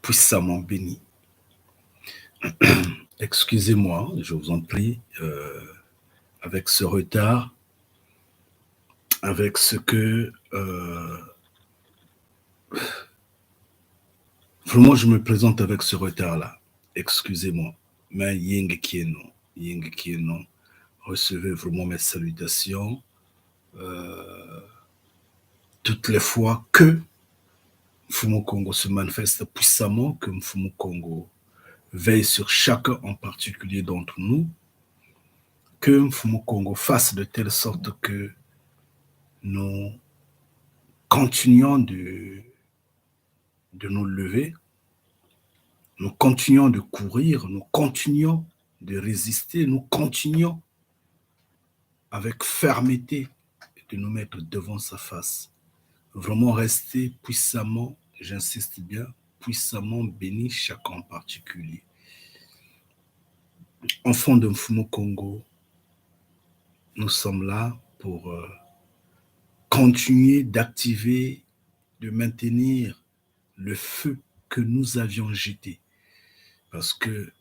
puissamment béni. Excusez-moi, je vous en prie, avec ce retard, avec ce que vraiment je me présente avec ce retard-là. Excusez-moi. Mais Ying Kieno, recevez vraiment mes salutations toutes les fois que Mfumu Congo se manifeste puissamment, que Mfumu Congo veille sur chacun en particulier d'entre nous, que Mfumu Congo fasse de telle sorte que nous continuons de nous lever, nous continuons de courir, nous continuons de résister, nous continuons avec fermeté de nous mettre devant sa face. Vraiment rester puissamment, j'insiste bien, puissamment béni chacun en particulier. Enfants de Mfumu Congo, nous sommes là pour continuer d'activer, de maintenir le feu que nous avions jeté. Parce que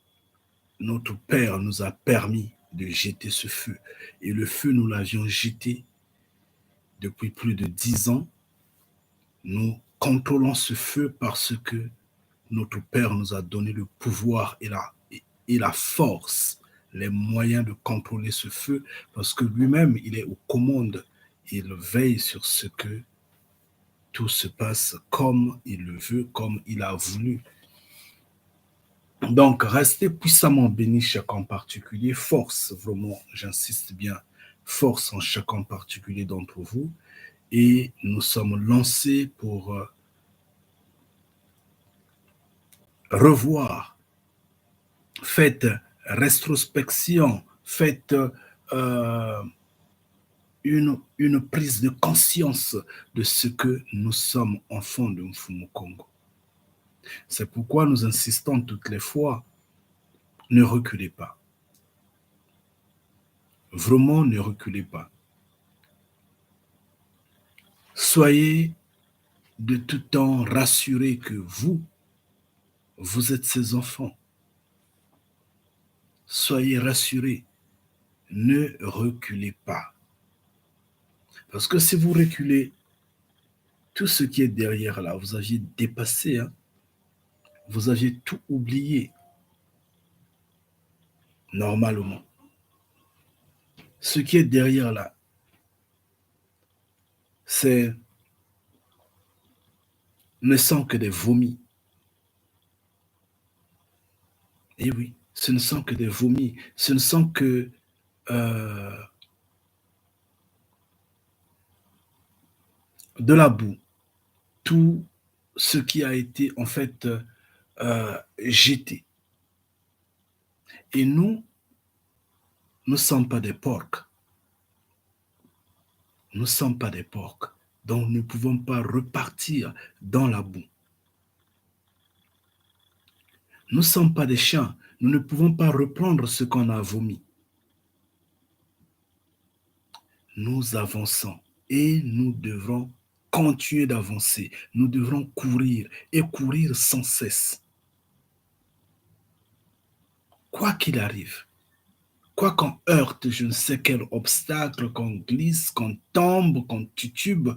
notre Père nous a permis de jeter ce feu. Et le feu, nous l'avions jeté depuis plus de 10 ans. Nous contrôlons ce feu parce que notre Père nous a donné le pouvoir et la force, les moyens de contrôler ce feu, parce que lui-même, il est aux commandes. Il veille sur ce que tout se passe comme il le veut, comme il a voulu. Donc, restez puissamment bénis chacun en particulier. Force, vraiment, j'insiste bien, force en chacun en particulier d'entre vous. Et nous sommes lancés pour revoir. Faites rétrospection, faites une prise de conscience de ce que nous sommes enfants de Mfumu Congo. C'est pourquoi nous insistons toutes les fois, ne reculez pas. Vraiment, ne reculez pas. Soyez de tout temps rassurés que vous êtes ses enfants. Soyez rassurés, ne reculez pas. Parce que si vous reculez, tout ce qui est derrière là, vous aviez dépassé, hein? Vous aviez tout oublié, normalement. Ce qui est derrière là, ne sont que des vomis. Et oui, ce ne sont que des vomis, ce ne sont que de la boue. Tout ce qui a été en fait jeté. Et nous ne sommes pas des porcs. Nous ne sommes pas des porcs. Donc nous ne pouvons pas repartir dans la boue. Nous ne sommes pas des chiens. Nous ne pouvons pas reprendre ce qu'on a vomi. Nous avançons et nous devrons continuer d'avancer. Nous devrons courir et courir sans cesse. Quoi qu'il arrive, quoi qu'on heurte, je ne sais quel obstacle, qu'on glisse, qu'on tombe, qu'on titube,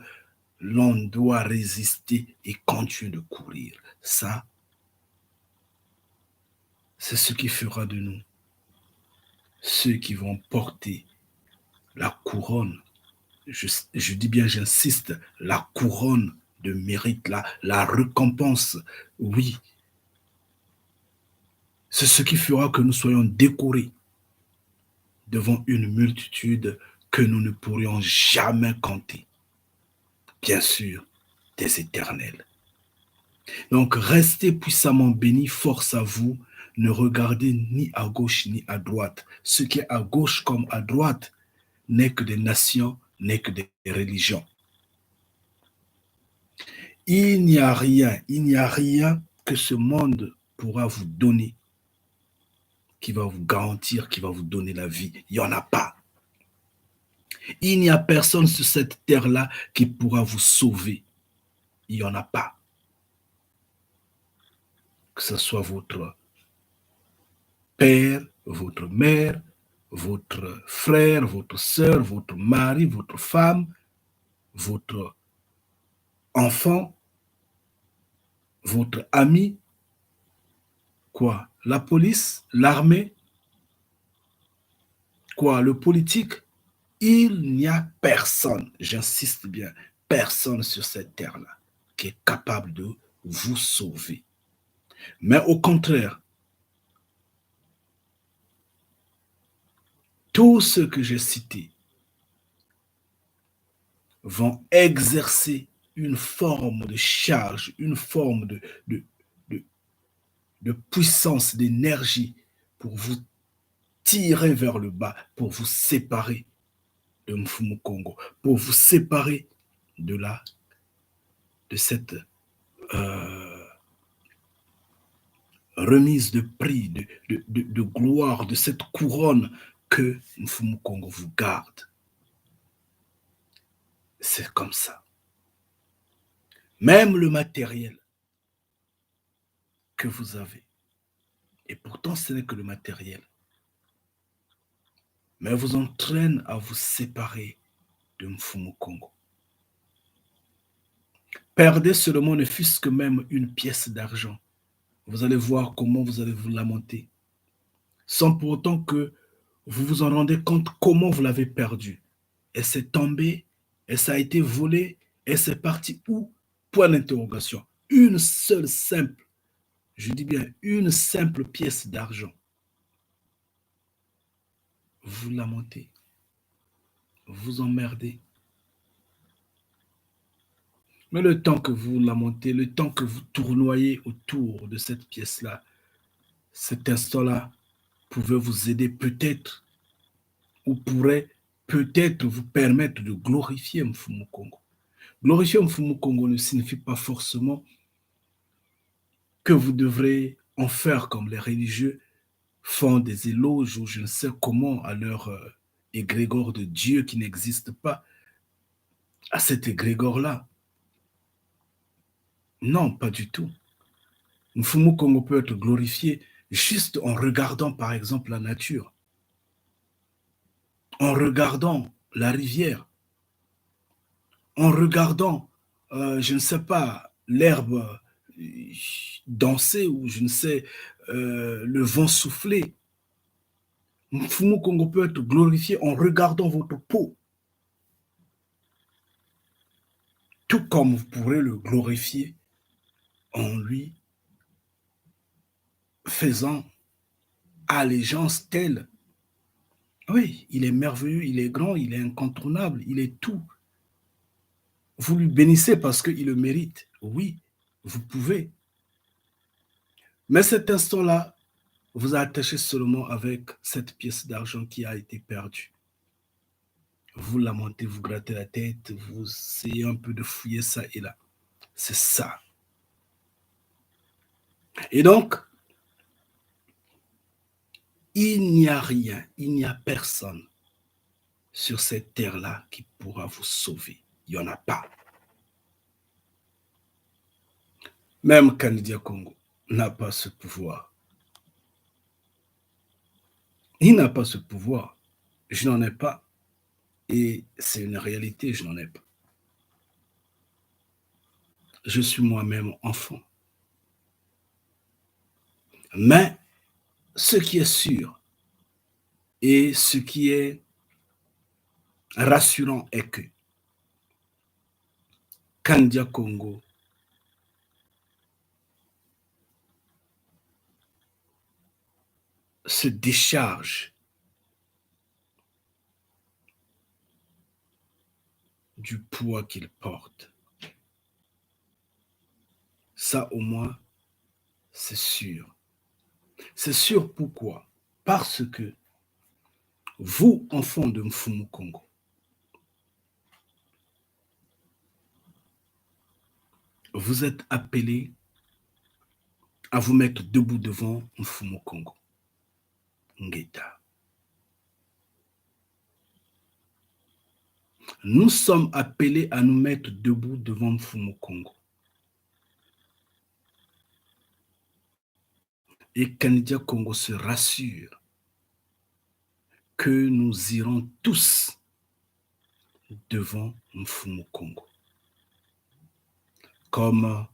l'on doit résister et continuer de courir. Ça, c'est ce qui fera de nous ceux qui vont porter la couronne. Je dis bien, j'insiste, la couronne de mérite, la récompense. Oui, c'est ce qui fera que nous soyons décorés devant une multitude que nous ne pourrions jamais compter. Bien sûr, des éternels. Donc, restez puissamment bénis, force à vous, ne regardez ni à gauche ni à droite. Ce qui est à gauche comme à droite n'est que des nations, n'est que des religions. Il n'y a rien que ce monde pourra vous donner, qui va vous garantir, qui va vous donner la vie. Il n'y en a pas. Il n'y a personne sur cette terre-là qui pourra vous sauver. Il n'y en a pas. ce soit votre père, votre mère, votre frère, votre soeur, votre mari, votre femme, votre enfant, votre ami, quoi, la police, l'armée, quoi, le politique, il n'y a personne, j'insiste bien, personne sur cette terre-là qui est capable de vous sauver. Mais au contraire, tous ceux que j'ai cités vont exercer une forme de charge, une forme de, de, de puissance, d'énergie pour vous tirer vers le bas, pour vous séparer de Mfumu Kongo, pour vous séparer de cette remise de prix, de gloire, de cette couronne que Mfumu Kongo vous garde. C'est comme ça. Même le matériel que vous avez, et pourtant ce n'est que le matériel, mais vous entraîne à vous séparer de Mfumu Kongo. Perdez seulement ne fût-ce que même une pièce d'argent. Vous allez voir comment vous allez vous lamenter, sans pour autant que vous vous en rendez compte comment vous l'avez perdu. Et c'est tombé, et ça a été volé, et c'est parti où? Point d'interrogation. Une seule simple, je dis bien une simple pièce d'argent. Vous lamentez, vous emmerdez. Mais le temps que vous lamentez, le temps que vous tournoyez autour de cette pièce-là, cet instant-là pouvait vous aider peut-être ou pourrait peut-être vous permettre de glorifier Mfumu Kongo. Glorifier Mfumu Kongo ne signifie pas forcément que vous devrez en faire comme les religieux font des éloges ou je ne sais comment à leur égrégore de Dieu qui n'existe pas, à cet égrégore-là. Non, pas du tout. Mfumu Kongo peut être glorifié juste en regardant par exemple la nature, en regardant la rivière, en regardant, je ne sais pas, l'herbe danser ou je ne sais, le vent souffler. Mfumu Kongo peut être glorifié en regardant votre peau, tout comme vous pourrez le glorifier en lui faisant allégeance telle. Oui, il est merveilleux, il est grand, il est incontournable, il est tout. Vous lui bénissez parce qu'il le mérite. Oui, vous pouvez. Mais cet instant-là, vous attachez seulement avec cette pièce d'argent qui a été perdue. Vous lamentez, vous grattez la tête, vous essayez un peu de fouiller ça et là. C'est ça. Et donc, il n'y a rien, il n'y a personne sur cette terre-là qui pourra vous sauver. Il n'y en a pas. Même Candidia Congo n'a pas ce pouvoir. Il n'a pas ce pouvoir. Je n'en ai pas. Et c'est une réalité, je n'en ai pas. Je suis moi-même enfant. Mais ce qui est sûr et ce qui est rassurant est que Candidia Congo se décharge du poids qu'il porte. Ça, au moins, c'est sûr. C'est sûr pourquoi? Parce que vous, enfants de Mfumu Kongo, vous êtes appelés à vous mettre debout devant Mfumu Kongo. Ngeta. Nous sommes appelés à nous mettre debout devant Mfumu Kongo. et Kanidia Congo se rassure que nous irons tous devant Mfumu Congo. Comme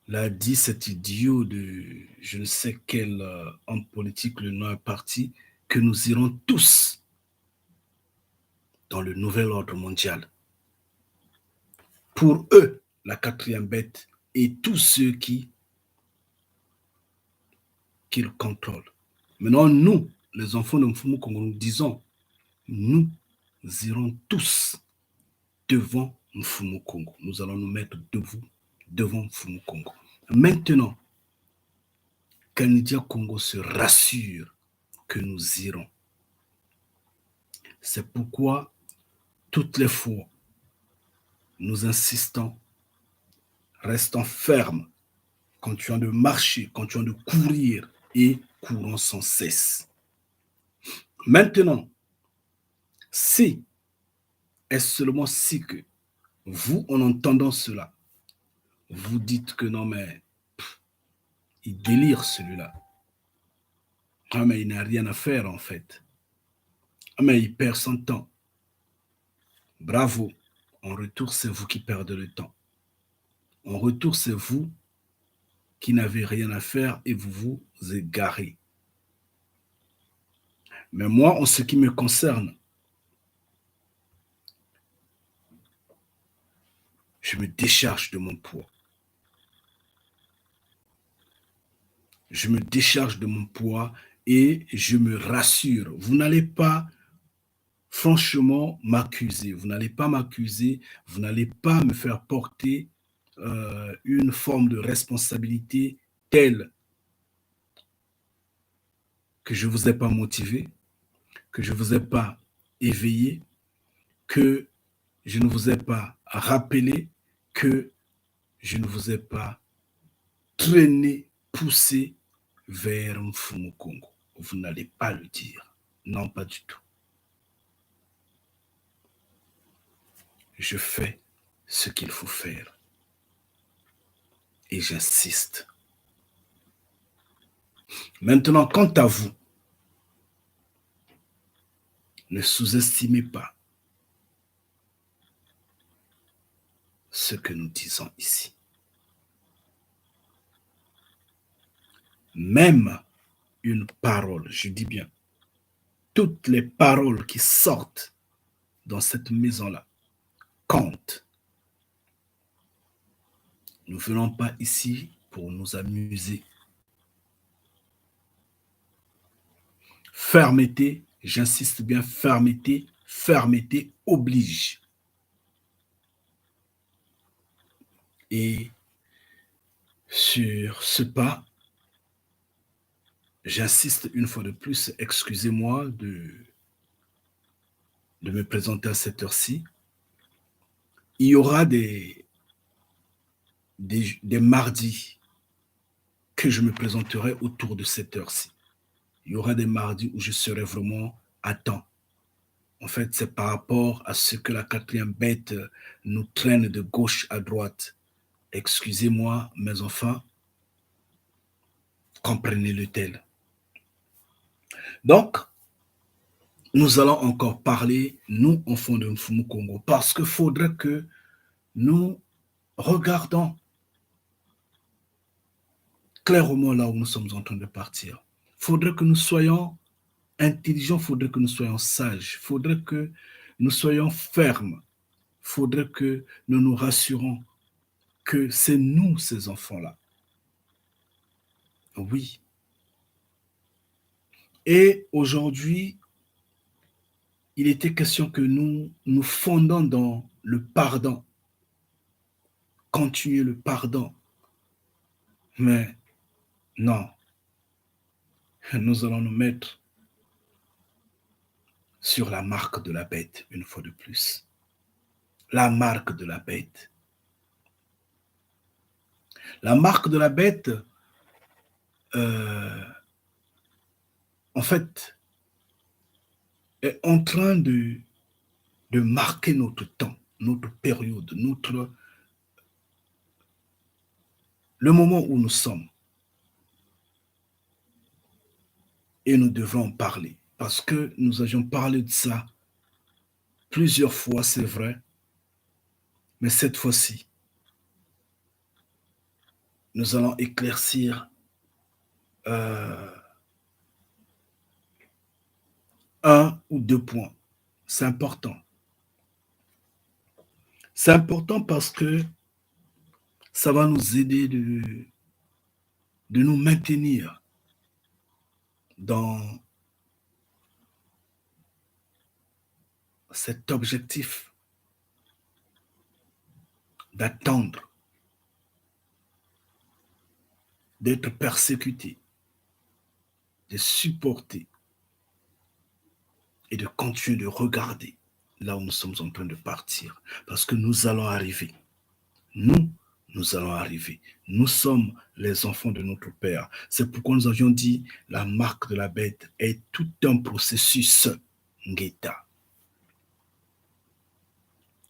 l'a dit cet idiot de je ne sais quel homme politique, le nom est parti, que nous irons tous dans le nouvel ordre mondial. Pour eux, la quatrième bête et tous ceux qu'ils contrôlent. Maintenant, nous, les enfants de Mfumu Congo, nous disons, nous irons tous devant Mfumu Congo. Nous allons nous mettre debout devant Mfumu Congo. Maintenant, Kanidia Congo se rassure que nous irons. C'est pourquoi, toutes les fois, nous insistons, restons fermes, continuons de marcher, continuons de courir et courons sans cesse. Maintenant, si, est seulement si que vous, en entendant cela, vous dites que non, mais il délire celui-là. Ah, mais il n'a rien à faire en fait. Ah, mais il perd son temps. Bravo. En retour, c'est vous qui perdez le temps. En retour, c'est vous qui n'avez rien à faire et vous vous égarez. Mais moi, en ce qui me concerne, je me décharge de mon poids. Je me décharge de mon poids et je me rassure. Vous n'allez pas franchement m'accuser. Vous n'allez pas m'accuser. Vous n'allez pas me faire porter une forme de responsabilité telle que je ne vous ai pas motivé, que je ne vous ai pas éveillé, que je ne vous ai pas rappelé, que je ne vous ai pas traîné, poussé vers Mfumu Congo. Vous n'allez pas le dire. Non, pas du tout. Je fais ce qu'il faut faire. Et j'insiste. Maintenant, quant à vous, ne sous-estimez pas ce que nous disons ici. Même une parole, je dis bien, toutes les paroles qui sortent dans cette maison-là comptent. Nous ne venons pas ici pour nous amuser. Fermeté, j'insiste bien, fermeté oblige. Et sur ce pas, j'insiste une fois de plus, excusez-moi de me présenter à cette heure-ci. Il y aura des mardis que je me présenterai autour de cette heure-ci. Il y aura des mardis où je serai vraiment à temps. En fait, c'est par rapport à ce que la quatrième bête nous traîne de gauche à droite. Excusez-moi, mes enfants, comprenez-le tel. Donc, nous allons encore parler, nous, enfants de Mfumu Congo, parce qu'il faudrait que nous regardons clairement là où nous sommes en train de partir. Il faudrait que nous soyons intelligents, il faudrait que nous soyons sages, il faudrait que nous soyons fermes, il faudrait que nous nous rassurons que c'est nous, ces enfants-là. Oui. Et aujourd'hui, il était question que nous nous fondons dans le pardon. Continuer le pardon. Mais non, nous allons nous mettre sur la marque de la bête, une fois de plus. La marque de la bête. La marque de la bête, en fait, est en train de marquer notre temps, notre période, le moment où nous sommes. Et nous devrons en parler. Parce que nous avions parlé de ça plusieurs fois, c'est vrai. Mais cette fois-ci, nous allons éclaircir un ou deux points. C'est important. C'est important parce que ça va nous aider de nous maintenir dans cet objectif d'attendre, d'être persécuté, de supporter et de continuer de regarder là où nous sommes en train de partir. Parce que nous allons arriver. Nous allons arriver. Nous sommes les enfants de notre Père. C'est pourquoi nous avions dit la marque de la bête est tout un processus. Ngeta.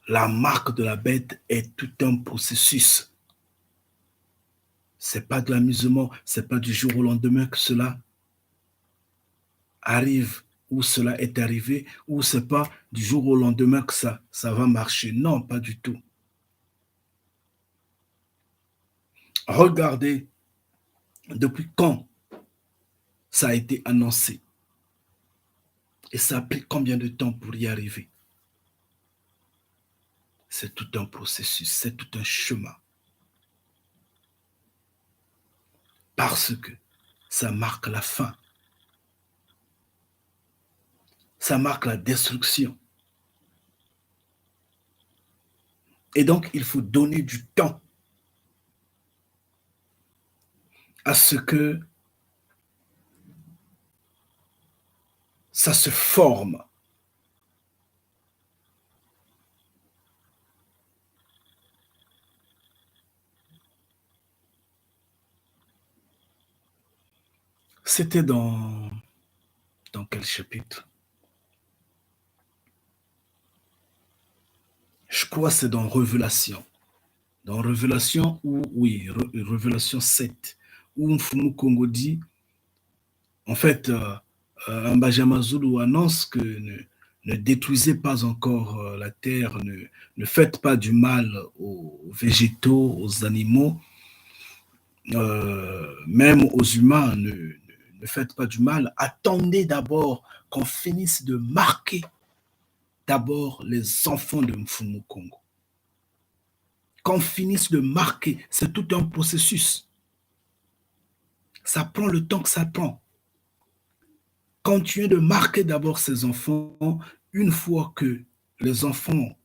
La marque de la bête est tout un processus. C'est pas de l'amusement, c'est pas du jour au lendemain que cela arrive ou cela est arrivé, ou c'est pas du jour au lendemain que ça va marcher. Non, pas du tout. Regardez depuis quand ça a été annoncé. Et ça a pris combien de temps pour y arriver? C'est tout un processus, c'est tout un chemin. Parce que ça marque la fin. Ça marque la destruction. Et donc, il faut donner du temps à ce que ça se forme. C'était dans quel chapitre? Je crois que c'est dans Révélation. Dans Révélation, oui, Révélation 7, où Mfumu Kongo dit, en fait, un Benjamin Zulu annonce que ne détruisez pas encore la terre, ne faites pas du mal aux végétaux, aux animaux, même aux humains, ne faites pas du mal. Attendez d'abord qu'on finisse de marquer d'abord les enfants de Mfumu Kongo. Qu'on finisse de marquer, c'est tout un processus. Ça prend le temps que ça prend. Continuez de marquer d'abord ces enfants. Une fois que les enfants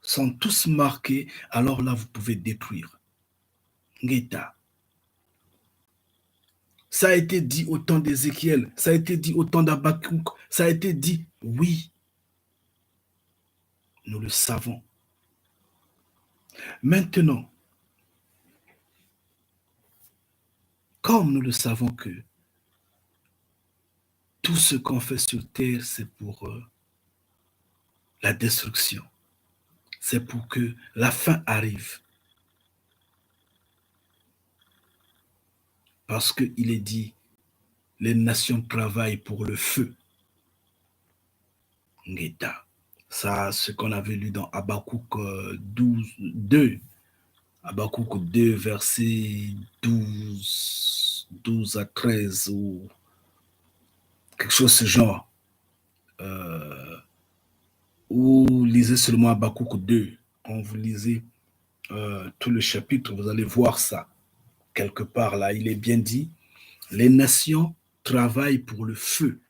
sont tous marqués, alors là, vous pouvez détruire. Ngeta. Ça a été dit au temps d'Ézéchiel, ça a été dit au temps d'Abakouk, ça a été dit, oui, nous le savons. Maintenant, comme nous le savons que tout ce qu'on fait sur terre, c'est pour la destruction. C'est pour que la fin arrive. Parce qu'il est dit, les nations travaillent pour le feu. Ngeta. Ça, ce qu'on avait lu dans Habakkuk 2. Habakkuk 2, versets 12 à 13 ou quelque chose de ce genre. Ou lisez seulement Habakkuk 2. Quand vous lisez tout le chapitre, vous allez voir ça. Quelque part là, il est bien dit, les nations travaillent pour le feu.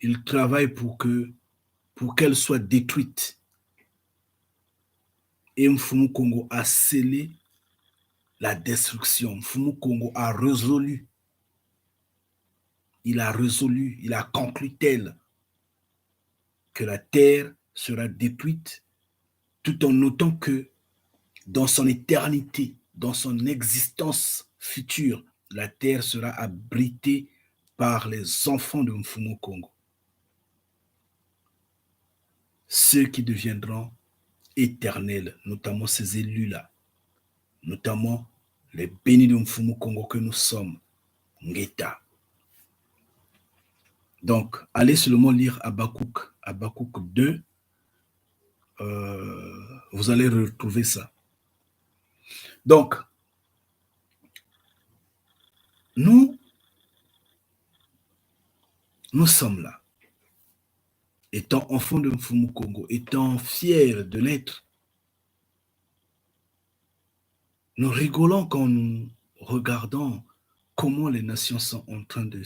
Ils travaillent pour qu'elles soient détruites. Et Mfumu Kongo a scellé la destruction. Mfumu Kongo a résolu. Il a conclu tel que la terre sera détruite, tout en notant que dans son éternité, dans son existence future, la terre sera abritée par les enfants de Mfumu Kongo. Ceux qui deviendront éternels, notamment ces élus-là, notamment les bénis de Mfumu Kongo que nous sommes, Ngeta. Donc, allez seulement lire Habakkuk 2, vous allez retrouver ça. Donc, nous sommes là, étant enfants de Mfumu Congo, étant fiers de l'être. Nous rigolons quand nous regardons comment les nations sont en train de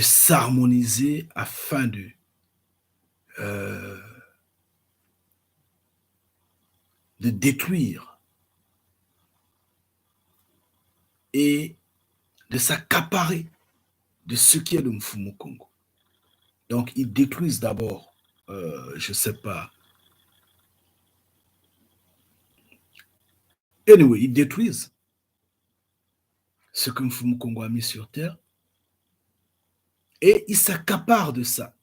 s'harmoniser afin euh, de détruire et de s'accaparer de ce qui est le Mfumu Congo. Donc, ils détruisent d'abord, je ne sais pas. Anyway, ils détruisent ce que Mfumu Congo a mis sur terre et ils s'accaparent de ça.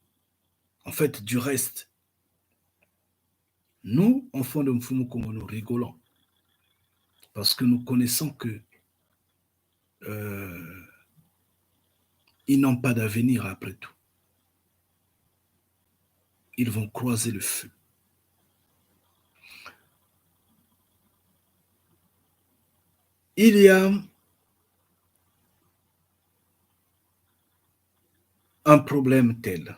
En fait, du reste, nous, enfants de Mfumu Congo, nous rigolons parce que nous connaissons que ils n'ont pas d'avenir après tout. Ils vont croiser le feu. Il y a un problème tel.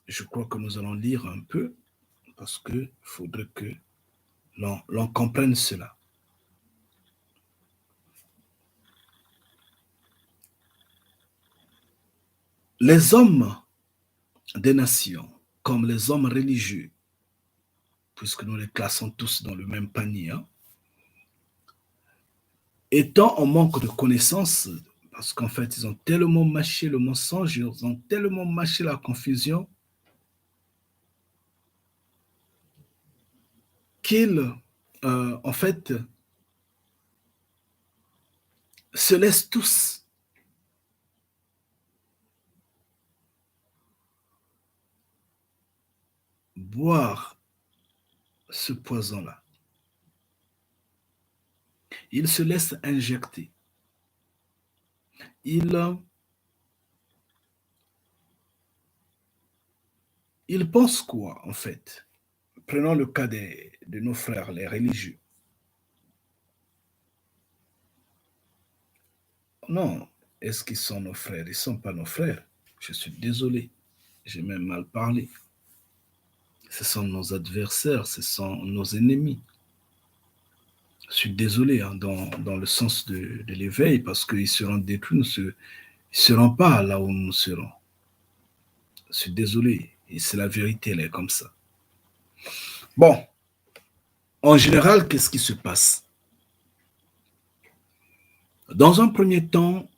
Je crois que nous allons lire un peu parce qu'il faudrait que l'on comprenne cela. Les hommes des nations, comme les hommes religieux, puisque nous les classons tous dans le même panier, hein, étant en manque de connaissances, parce qu'en fait, ils ont tellement mâché le mensonge, ils ont tellement mâché la confusion, qu'ils, en fait, se laissent tous boire ce poison-là. Ils se laissent injecter. Ils pensent quoi, en fait? Prenons le cas de nos frères, les religieux. Non, est-ce qu'ils sont nos frères? Ils ne sont pas nos frères. Je suis désolé. J'ai même mal parlé. Ce sont nos adversaires, ce sont nos ennemis. Je suis désolé hein, dans le sens de l'éveil parce qu'ils seront détruits, ils ne seront pas là où nous serons. Je suis désolé. Et c'est la vérité, elle est comme ça. Bon, en général, qu'est-ce qui se passe? Dans un premier temps,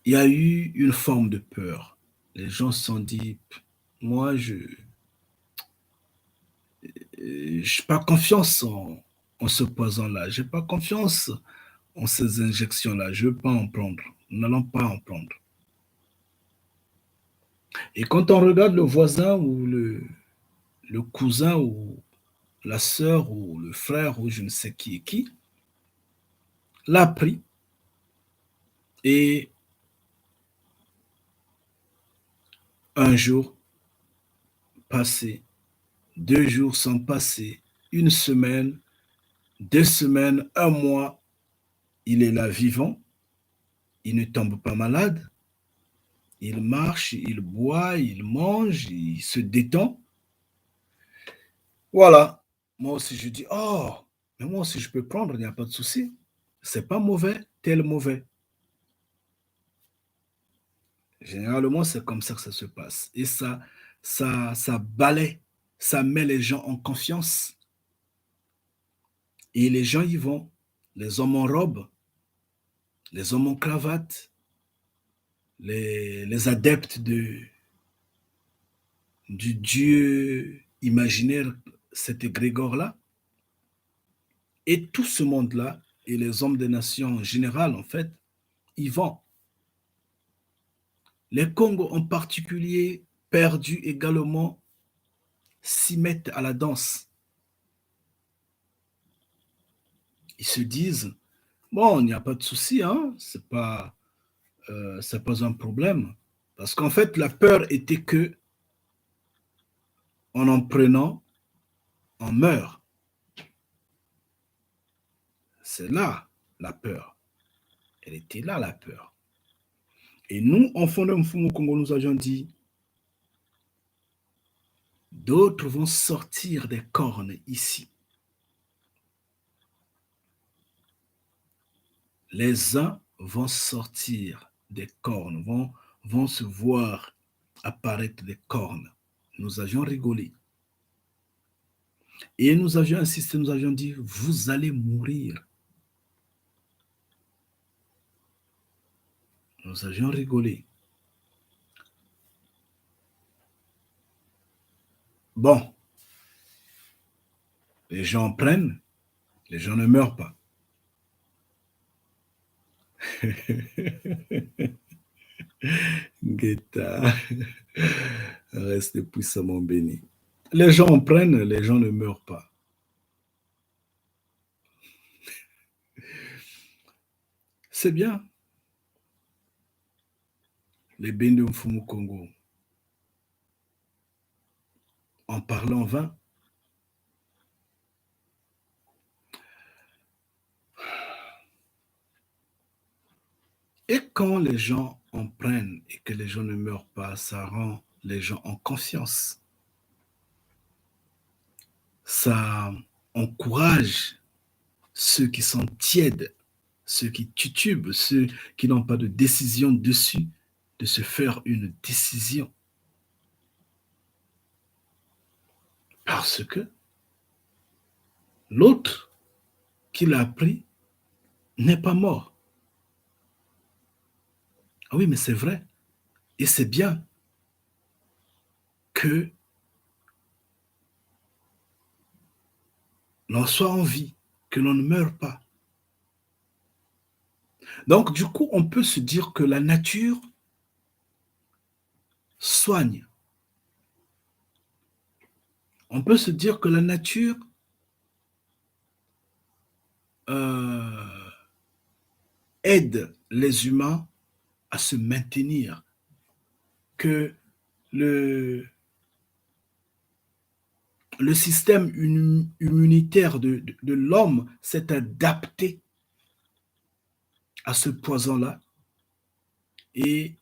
il y a eu une forme de peur. Les gens se sont dit, moi, je n'ai pas confiance en ce poison-là. Je n'ai pas confiance en ces injections-là. Je ne veux pas en prendre. Nous n'allons pas en prendre. Et quand on regarde le voisin ou le cousin ou la sœur ou le frère ou je ne sais qui l'a pris et un jour passé, 2 jours sont passés, une semaine, 2 semaines, un mois, il est là vivant, il ne tombe pas malade, il marche, il boit, il mange, il se détend. Voilà. Moi aussi, je dis, oh, mais moi aussi, je peux prendre, il n'y a pas de souci. C'est pas mauvais, tel mauvais. Généralement, c'est comme ça que ça se passe. Et ça balaie, ça met les gens en confiance. Et les gens y vont. Les hommes en robe, les hommes en cravate, les adeptes du dieu imaginaire, cet égrégore-là. Et tout ce monde-là, et les hommes des nations en général, en fait, y vont. Les Congos en particulier, perdus également, s'y mettent à la danse. Ils se disent, bon, il n'y a pas de souci, hein, c'est pas, c'est pas un problème. Parce qu'en fait, la peur était que, en prenant, on meurt. C'est là la peur. Elle était là, la peur. Et nous, enfants de Mfumu Congo, nous avions dit, d'autres vont sortir des cornes ici. Les uns vont sortir des cornes, vont se voir apparaître des cornes. Nous avions rigolé. Et nous avions insisté, nous avions dit, vous allez mourir. Nous avions rigolé. Bon, les gens prennent, les gens ne meurent pas. Guetta, reste puissamment béni. Les gens en prennent, les gens ne meurent pas. C'est bien. Les bénis de Mfumu Congo, en parlant vain, et quand les gens en prennent et que les gens ne meurent pas, ça rend les gens en confiance. Ça encourage ceux qui sont tièdes, ceux qui titubent, ceux qui n'ont pas de décision dessus, de se faire une décision. Parce que l'autre qui l'a pris n'est pas mort. Ah oui, mais c'est vrai. Et c'est bien que l'on soit en vie, que l'on ne meure pas. Donc, du coup, on peut se dire que la nature soigne. On peut se dire que la nature aide les humains à se maintenir, que le système immunitaire de l'homme s'est adapté à ce poison-là et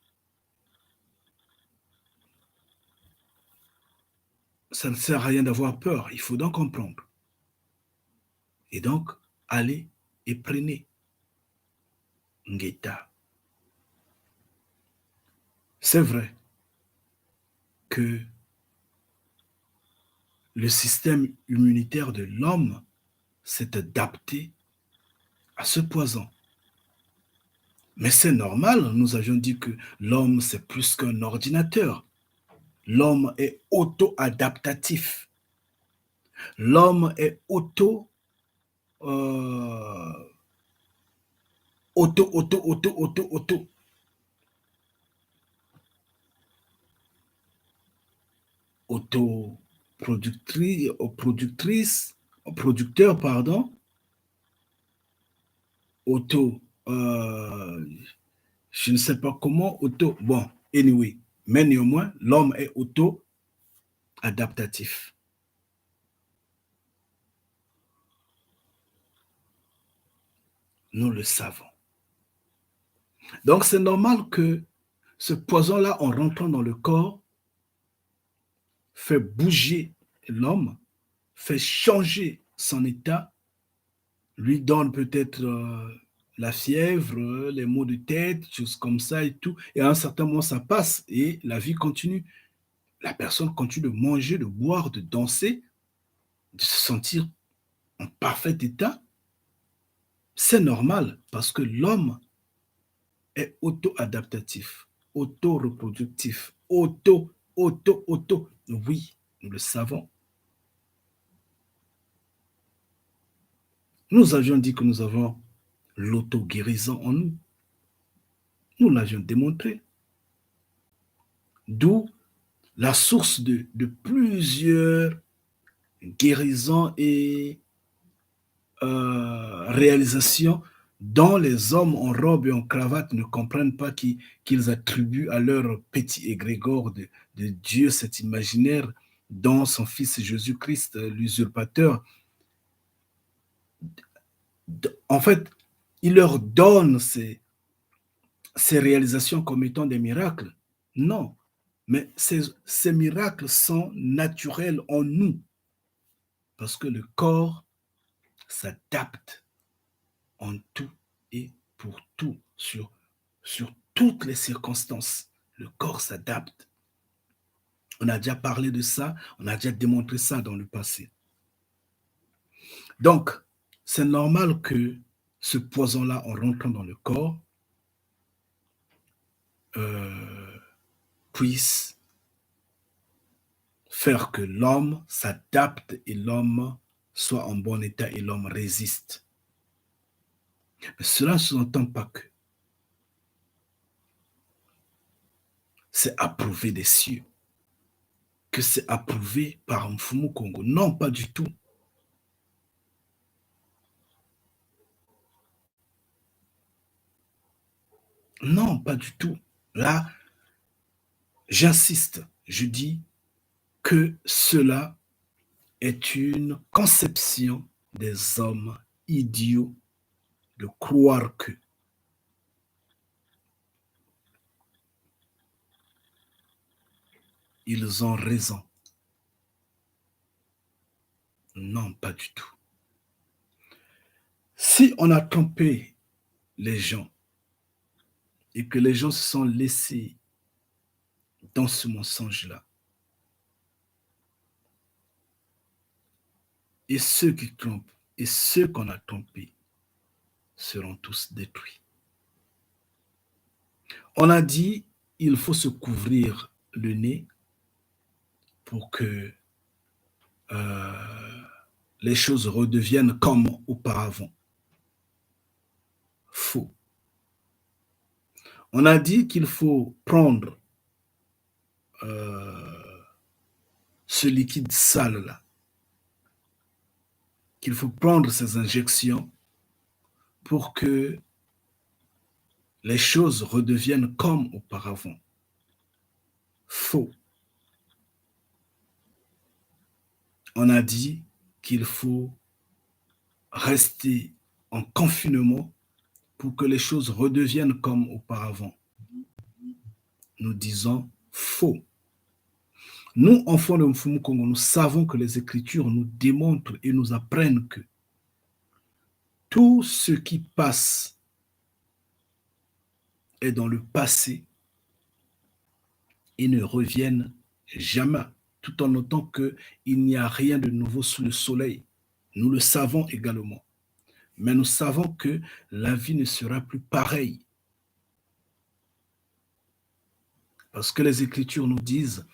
ça ne sert à rien d'avoir peur, il faut donc comprendre. Et donc, allez et prenez Ngeta. C'est vrai que le système immunitaire de l'homme s'est adapté à ce poison. Mais c'est normal, nous avions dit que l'homme, c'est plus qu'un ordinateur. L'homme est auto-adaptatif. L'homme est auto, producteur, pardon, je ne sais pas comment, bon, anyway, mais néanmoins, l'homme est auto-adaptatif. Nous le savons. Donc, c'est normal que ce poison-là, en rentrant dans le corps, fait bouger l'homme, fait changer son état, lui donne peut-être la fièvre, les maux de tête, choses comme ça et tout. Et à un certain moment, ça passe et la vie continue. La personne continue de manger, de boire, de danser, de se sentir en parfait état. C'est normal parce que l'homme est auto-adaptatif, auto-reproductif, auto. Oui, nous le savons. Nous avions dit que nous avons l'auto-guérison en nous. Nous l'avions démontré. D'où la source de plusieurs guérisons et réalisations dont les hommes en robe et en cravate ne comprennent pas qu'ils attribuent à leur petit égrégore de Dieu cet imaginaire dont son Fils Jésus-Christ, l'usurpateur, en fait, il leur donne ces réalisations comme étant des miracles. Non, mais ces miracles sont naturels en nous, parce que le corps s'adapte en tout et pour tout, sur toutes les circonstances. Le corps s'adapte. On a déjà parlé de ça, on a déjà démontré ça dans le passé. Donc, c'est normal que ce poison-là, en rentrant dans le corps, puisse faire que l'homme s'adapte et l'homme soit en bon état et l'homme résiste. Mais cela ne sous-entend pas que c'est approuvé des cieux, que c'est approuvé par Mfumu Kongo. Non, pas du tout. Non, pas du tout. Là, j'insiste, je dis que cela est une conception des hommes idiots de croire que ils ont raison. Non, pas du tout. Si on a trompé les gens et que les gens se sont laissés dans ce mensonge-là, et ceux qui trompent et ceux qu'on a trompés seront tous détruits. On a dit il faut se couvrir le nez pour que les choses redeviennent comme auparavant. Faux. On a dit qu'il faut prendre ce liquide sale-là, qu'il faut prendre ces injections pour que les choses redeviennent comme auparavant. Faux. On a dit qu'il faut rester en confinement pour que les choses redeviennent comme auparavant. Nous disons faux. Nous, enfants de Mfumu Kongo, nous savons que les Écritures nous démontrent et nous apprennent que tout ce qui passe est dans le passé et ne reviennent jamais, tout en notant qu'il n'y a rien de nouveau sous le soleil. Nous le savons également. Mais nous savons que la vie ne sera plus pareille. Parce que les Écritures nous disent,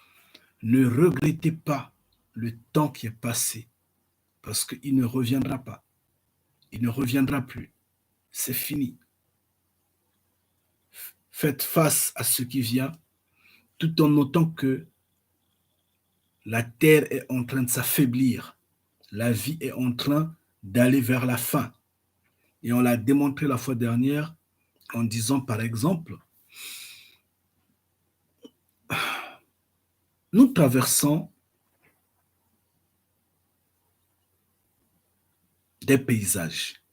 ne regrettez pas le temps qui est passé, parce qu'il ne reviendra pas. Il ne reviendra plus. C'est fini. Faites face à ce qui vient, tout en notant que la terre est en train de s'affaiblir. La vie est en train d'aller vers la fin. Et on l'a démontré la fois dernière en disant, par exemple, nous traversons des paysages.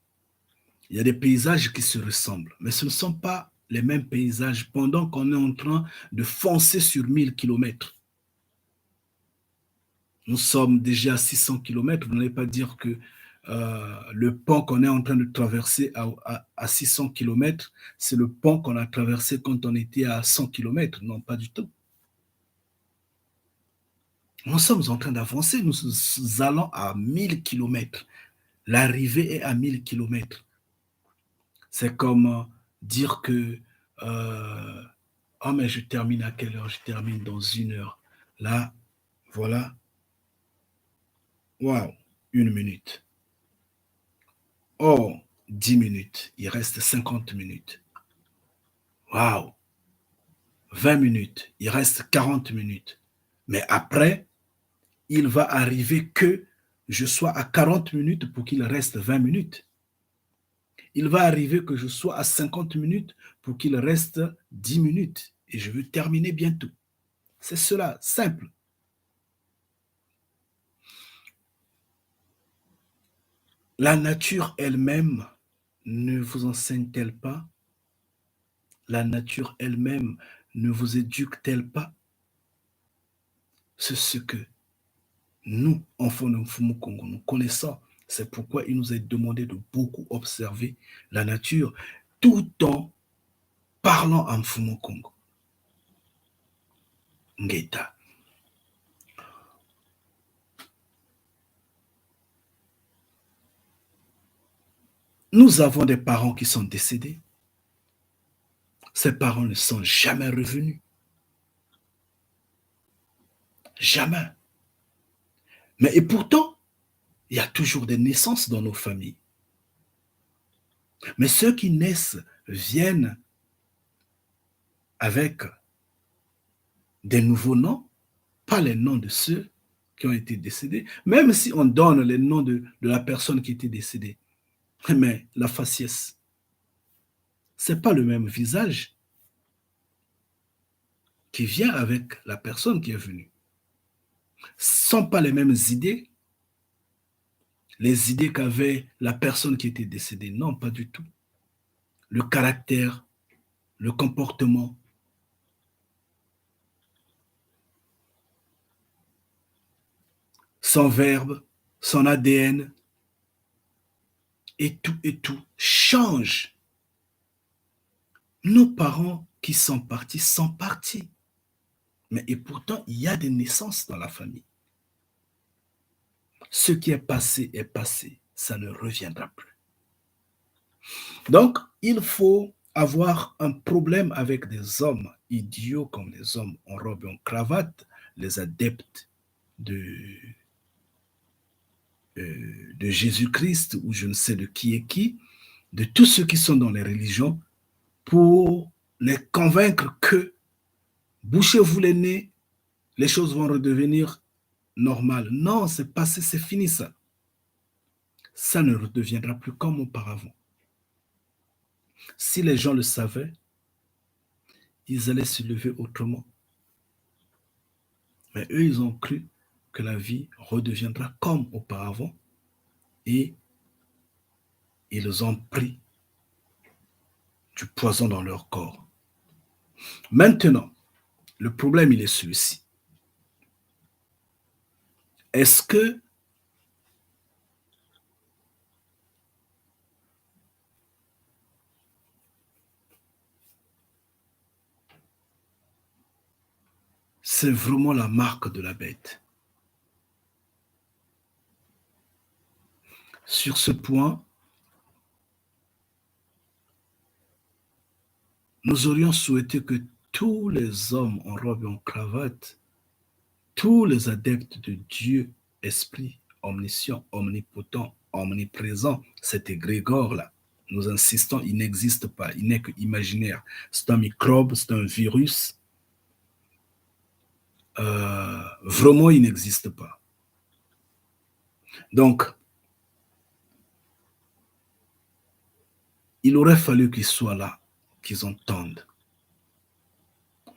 Il y a des paysages qui se ressemblent, mais ce ne sont pas les mêmes paysages pendant qu'on est en train de foncer sur 1000 kilomètres. Nous sommes déjà à 600 kilomètres. Vous n'allez pas dire que le pont qu'on est en train de traverser à 600 kilomètres, c'est le pont qu'on a traversé quand on était à 100 kilomètres. Non, pas du tout. Nous sommes en train d'avancer. Nous allons à 1000 kilomètres. L'arrivée est à 1000 kilomètres. C'est comme dire que oh, mais je termine à quelle heure? Je termine dans 1 heure. Là, voilà. Waouh, 1 minute. Oh, 10 minutes. Il reste 50 minutes. Waouh, 20 minutes. Il reste 40 minutes. Mais après, il va arriver que je sois à 40 minutes pour qu'il reste 20 minutes. il va arriver que je sois à 50 minutes pour qu'il reste 10 minutes. Et je veux terminer bientôt. C'est cela, simple. La nature elle-même ne vous enseigne-t-elle pas? La nature elle-même ne vous éduque-t-elle pas? C'est ce que nous, enfants de Mfumu Congo, nous connaissons. C'est pourquoi il nous est demandé de beaucoup observer la nature tout en parlant en Mfumu Congo. Ngeta. Nous avons des parents qui sont décédés. Ces parents ne sont jamais revenus. Jamais. Mais et pourtant, il y a toujours des naissances dans nos familles. Mais ceux qui naissent viennent avec des nouveaux noms, pas les noms de ceux qui ont été décédés, même si on donne les noms de la personne qui était décédée. Mais la faciès, ce n'est pas le même visage qui vient avec la personne qui est venue. Ce ne sont pas les mêmes idées, les idées qu'avait la personne qui était décédée. Non, pas du tout. Le caractère, le comportement, son verbe, son ADN, et tout change. Nos parents qui sont partis. Mais et pourtant, il y a des naissances dans la famille. Ce qui est passé, ça ne reviendra plus. Donc, il faut avoir un problème avec des hommes idiots comme les hommes en robe et en cravate, les adeptes de Jésus-Christ ou je ne sais de qui est qui, de tous ceux qui sont dans les religions, pour les convaincre que bouchez-vous les nez, les choses vont redevenir normales. Non, c'est passé, c'est fini ça. Ça ne redeviendra plus comme auparavant. Si les gens le savaient, ils allaient se lever autrement. Mais eux, ils ont cru que la vie redeviendra comme auparavant et ils ont pris du poison dans leur corps. Maintenant, le problème, il est celui-ci. Est-ce que c'est vraiment la marque de la bête? Sur ce point, nous aurions souhaité que tous les hommes en robe et en cravate, tous les adeptes de Dieu, Esprit, omniscient, omnipotent, omniprésent, cet égrégore-là, nous insistons, il n'existe pas, il n'est que imaginaire. C'est un microbe, c'est un virus. Vraiment, il n'existe pas. Donc, il aurait fallu qu'ils soient là, qu'ils entendent.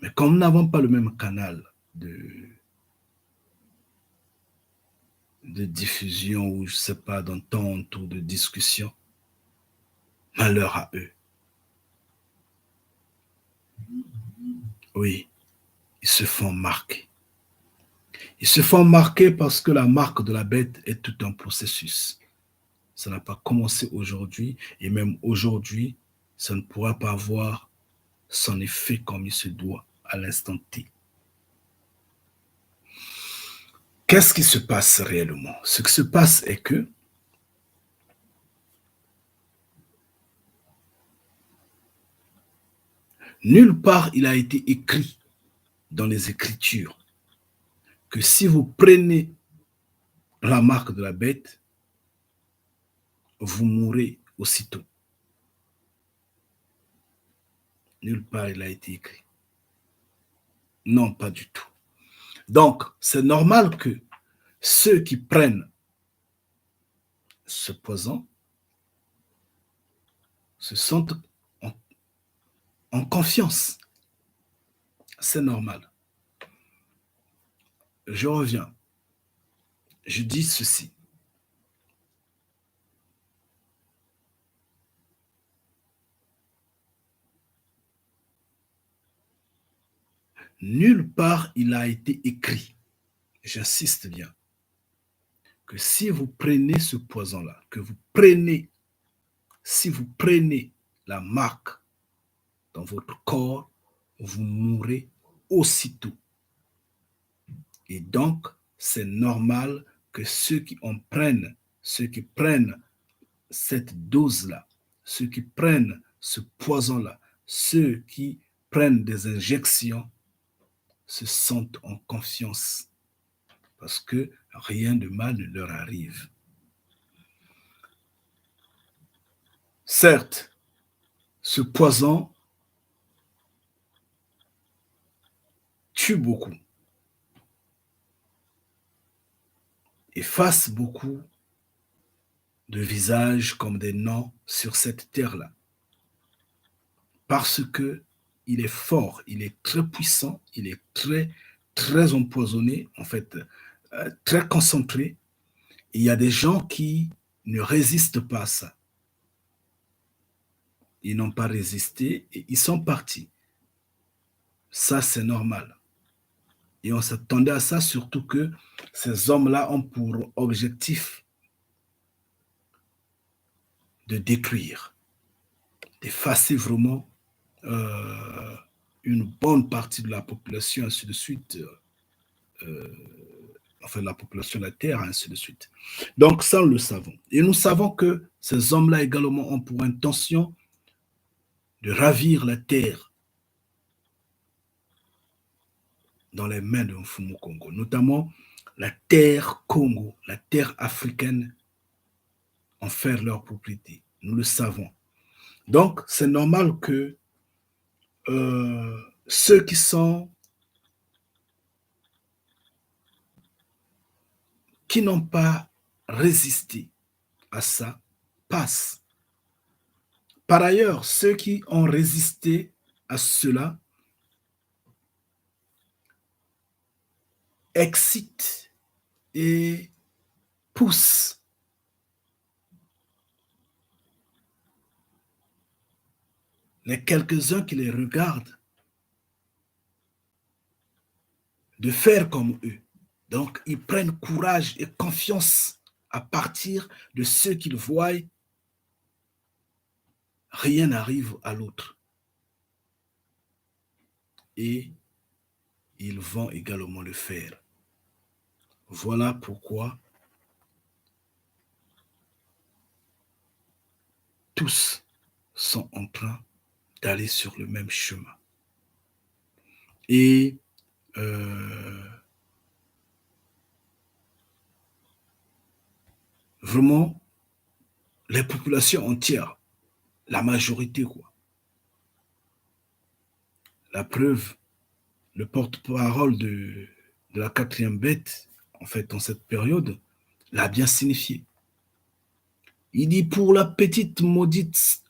Mais comme nous n'avons pas le même canal de diffusion ou je ne sais pas, d'entente ou de discussion, malheur à eux. Oui, ils se font marquer. Ils se font marquer parce que la marque de la bête est tout un processus. Ça n'a pas commencé aujourd'hui et même aujourd'hui, ça ne pourra pas avoir son effet comme il se doit à l'instant T. Qu'est-ce qui se passe réellement? Ce qui se passe est que nulle part il a été écrit dans les Écritures que si vous prenez la marque de la bête, vous mourrez aussitôt. Nulle part il a été écrit. Non, pas du tout. Donc, c'est normal que ceux qui prennent ce poison se sentent en, en confiance. C'est normal. Je reviens. Je dis ceci. Nulle part il a été écrit, j'insiste bien, que si vous prenez ce poison-là, si vous prenez la marque dans votre corps, vous mourrez aussitôt. Et donc, c'est normal que ceux qui prennent cette dose-là, ceux qui prennent ce poison-là, ceux qui prennent des injections, se sentent en confiance parce que rien de mal ne leur arrive. Certes, ce poison tue beaucoup, efface beaucoup de visages comme des noms sur cette terre-là. Parce que il est fort, il est très puissant, il est très empoisonné, en fait, très concentré. Et il y a des gens qui ne résistent pas à ça. Ils n'ont pas résisté et ils sont partis. Ça, c'est normal. Et on s'attendait à ça, surtout que ces hommes-là ont pour objectif de détruire, d'effacer vraiment une bonne partie de la population, ainsi de suite, enfin la population de la Terre, ainsi de suite. Donc ça, nous le savons. Et nous savons que ces hommes-là également ont pour intention de ravir la Terre dans les mains de Mfumu Congo, notamment la Terre Congo, la Terre africaine, en faire leur propriété. Nous le savons. Donc, c'est normal que ceux qui n'ont pas résisté à ça passent. Par ailleurs, ceux qui ont résisté à cela excitent et poussent les quelques-uns qui les regardent de faire comme eux. Donc, ils prennent courage et confiance à partir de ce qu'ils voient. Rien n'arrive à l'autre. Et ils vont également le faire. Voilà pourquoi tous sont en train d'aller sur le même chemin. Et vraiment, les populations entières, la majorité, quoi. La preuve, le porte-parole de la quatrième bête, en fait, en cette période, l'a bien signifié. Il dit pour la petite maudite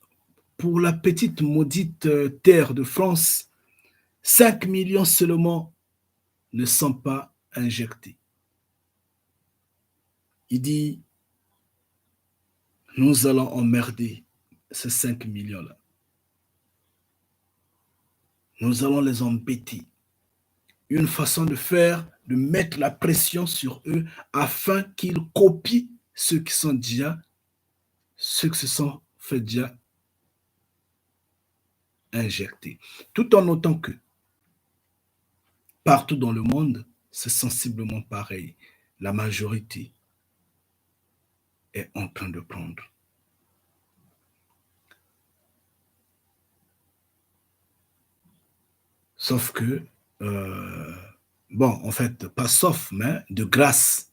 terre de France, 5 millions seulement ne sont pas injectés. Il dit, nous allons emmerder ces 5 millions-là. Nous allons les embêter. Une façon de faire, de mettre la pression sur eux afin qu'ils copient ceux qui se sont fait déjà injecter. Tout en notant que partout dans le monde, c'est sensiblement pareil. La majorité est en train de prendre. Sauf que, bon, en fait, pas sauf, mais de grâce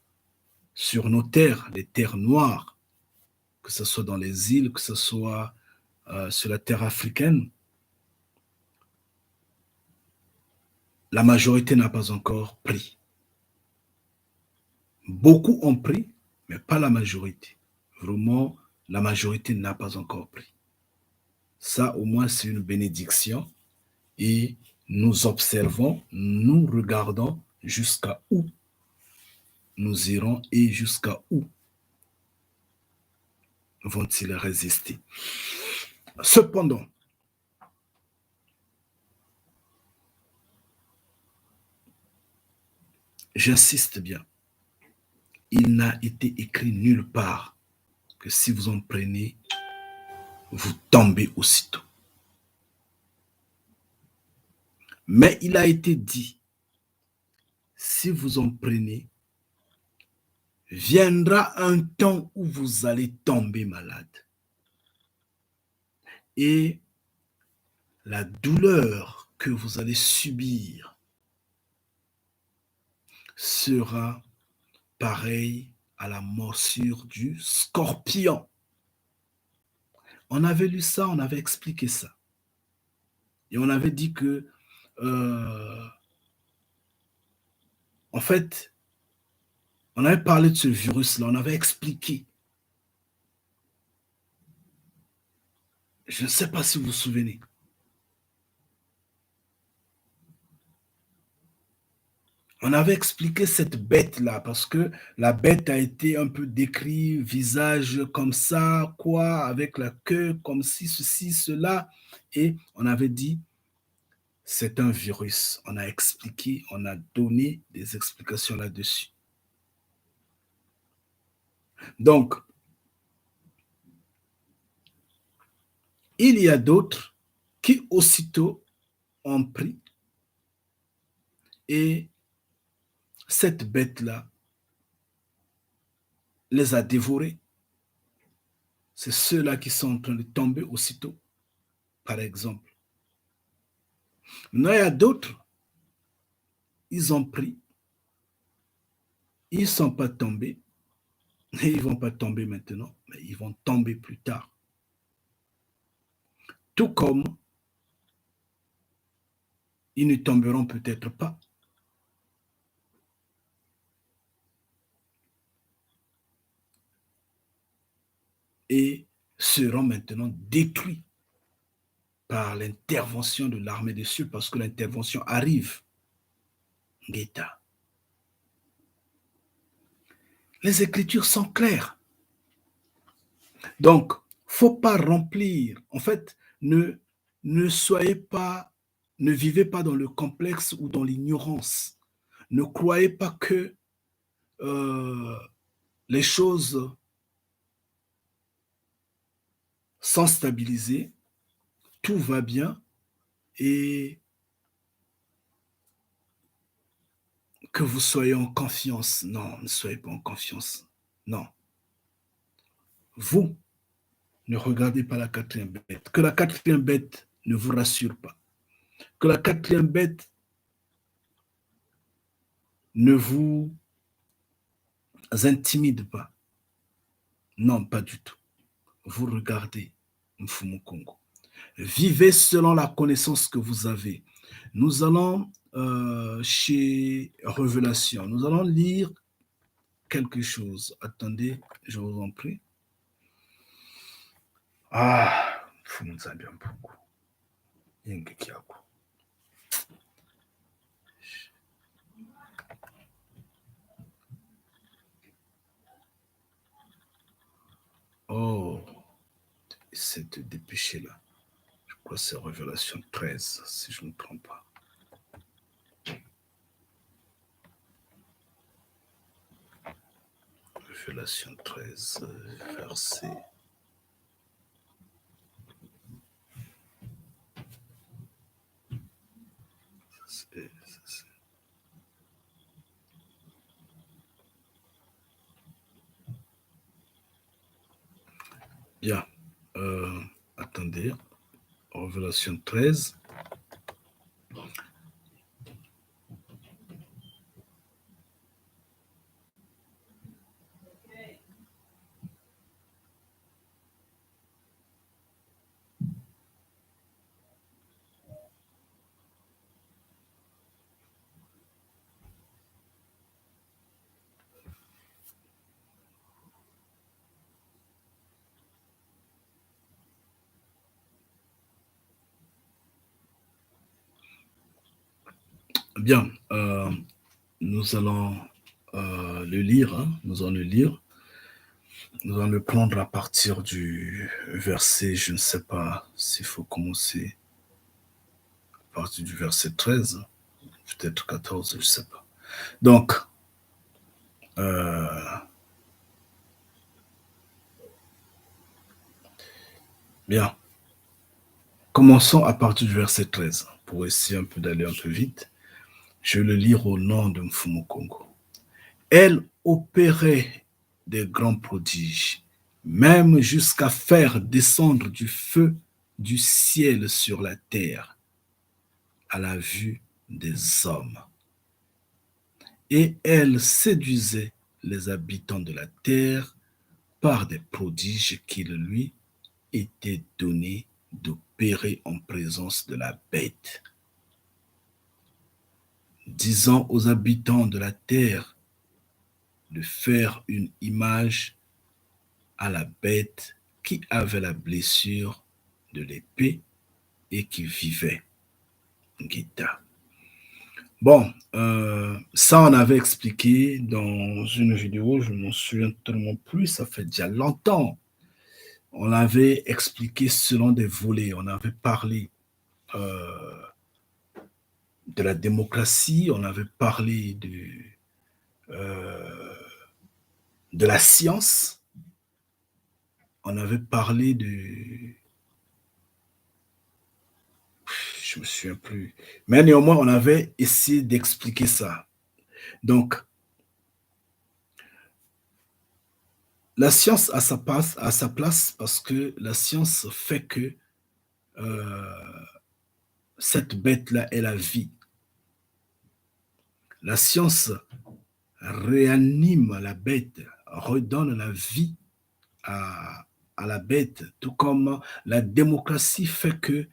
sur nos terres, les terres noires, que ce soit dans les îles, que ce soit sur la terre africaine, la majorité n'a pas encore pris. Beaucoup ont pris, mais pas la majorité. Vraiment, la majorité n'a pas encore pris. Ça, au moins, c'est une bénédiction. Et nous observons, nous regardons jusqu'à où nous irons et jusqu'à où vont-ils résister. Cependant, j'insiste bien, il n'a été écrit nulle part que si vous en prenez, vous tombez aussitôt. Mais il a été dit, si vous en prenez, viendra un temps où vous allez tomber malade. Et la douleur que vous allez subir sera pareille à la morsure du scorpion. On avait lu ça, on avait expliqué ça. Et on avait dit que, en fait, on avait parlé de ce virus-là, on avait expliqué. Je ne sais pas si vous vous souvenez. On avait expliqué cette bête-là parce que la bête a été un peu décrite, visage comme ça, quoi, avec la queue comme ci, ceci, cela. Et on avait dit, c'est un virus. On a expliqué, on a donné des explications là-dessus. Donc, il y a d'autres qui aussitôt ont pris et cette bête-là les a dévorés. C'est ceux-là qui sont en train de tomber aussitôt, par exemple. Maintenant, il y a d'autres, ils ont pris, ils ne sont pas tombés, et ils ne vont pas tomber maintenant, mais ils vont tomber plus tard. Tout comme ils ne tomberont peut-être pas. Et seront maintenant détruits par l'intervention de l'armée des cieux, parce que l'intervention arrive. Guetta. Les Écritures sont claires. Donc, faut pas remplir. En fait, ne soyez pas, ne vivez pas dans le complexe ou dans l'ignorance. Ne croyez pas que euh, les choses sont stabilisées, tout va bien et que vous soyez en confiance. Non, ne soyez pas en confiance. Non. Vous, ne regardez pas la quatrième bête. Que la quatrième bête ne vous rassure pas. Que la quatrième bête ne vous intimide pas. Non, pas du tout. Vous regardez Mfumu Congo. Vivez selon la connaissance que vous avez. Nous allons chez Révélation. Nous allons lire quelque chose. Attendez, je vous en prie. Ah, Mfumu Nzambi Mpungu. Yengeki yako. Oh, c'est de dépêcher là. Je crois que c'est Révélation 13, si je ne me trompe pas. Révélation 13, verset. Bien. Attendez. Révélation 13. Bien, nous allons le lire, hein, nous allons le lire. Nous allons le prendre à partir du verset, je ne sais pas s'il faut commencer à partir du verset 13, peut-être 14, je ne sais pas. Donc, bien, commençons à partir du verset 13 pour essayer un peu d'aller un peu vite. Je vais le lire au nom de Mfumu Kongo. Elle opérait des grands prodiges, même jusqu'à faire descendre du feu du ciel sur la terre à la vue des hommes. Et elle séduisait les habitants de la terre par des prodiges qu'il lui était donné d'opérer en présence de la bête, disant aux habitants de la terre de faire une image à la bête qui avait la blessure de l'épée et qui vivait. Gita. Bon, ça on avait expliqué dans une vidéo, je ne m'en souviens tellement plus, ça fait déjà longtemps. On avait expliqué selon des volets, on avait parlé de la démocratie, on avait parlé de la science, on avait parlé de... Je me souviens plus. Mais néanmoins, on avait essayé d'expliquer ça. Donc, la science a sa place parce que la science fait que cette bête-là est la vie. La science réanime la bête, redonne la vie à la bête, tout comme la démocratie fait que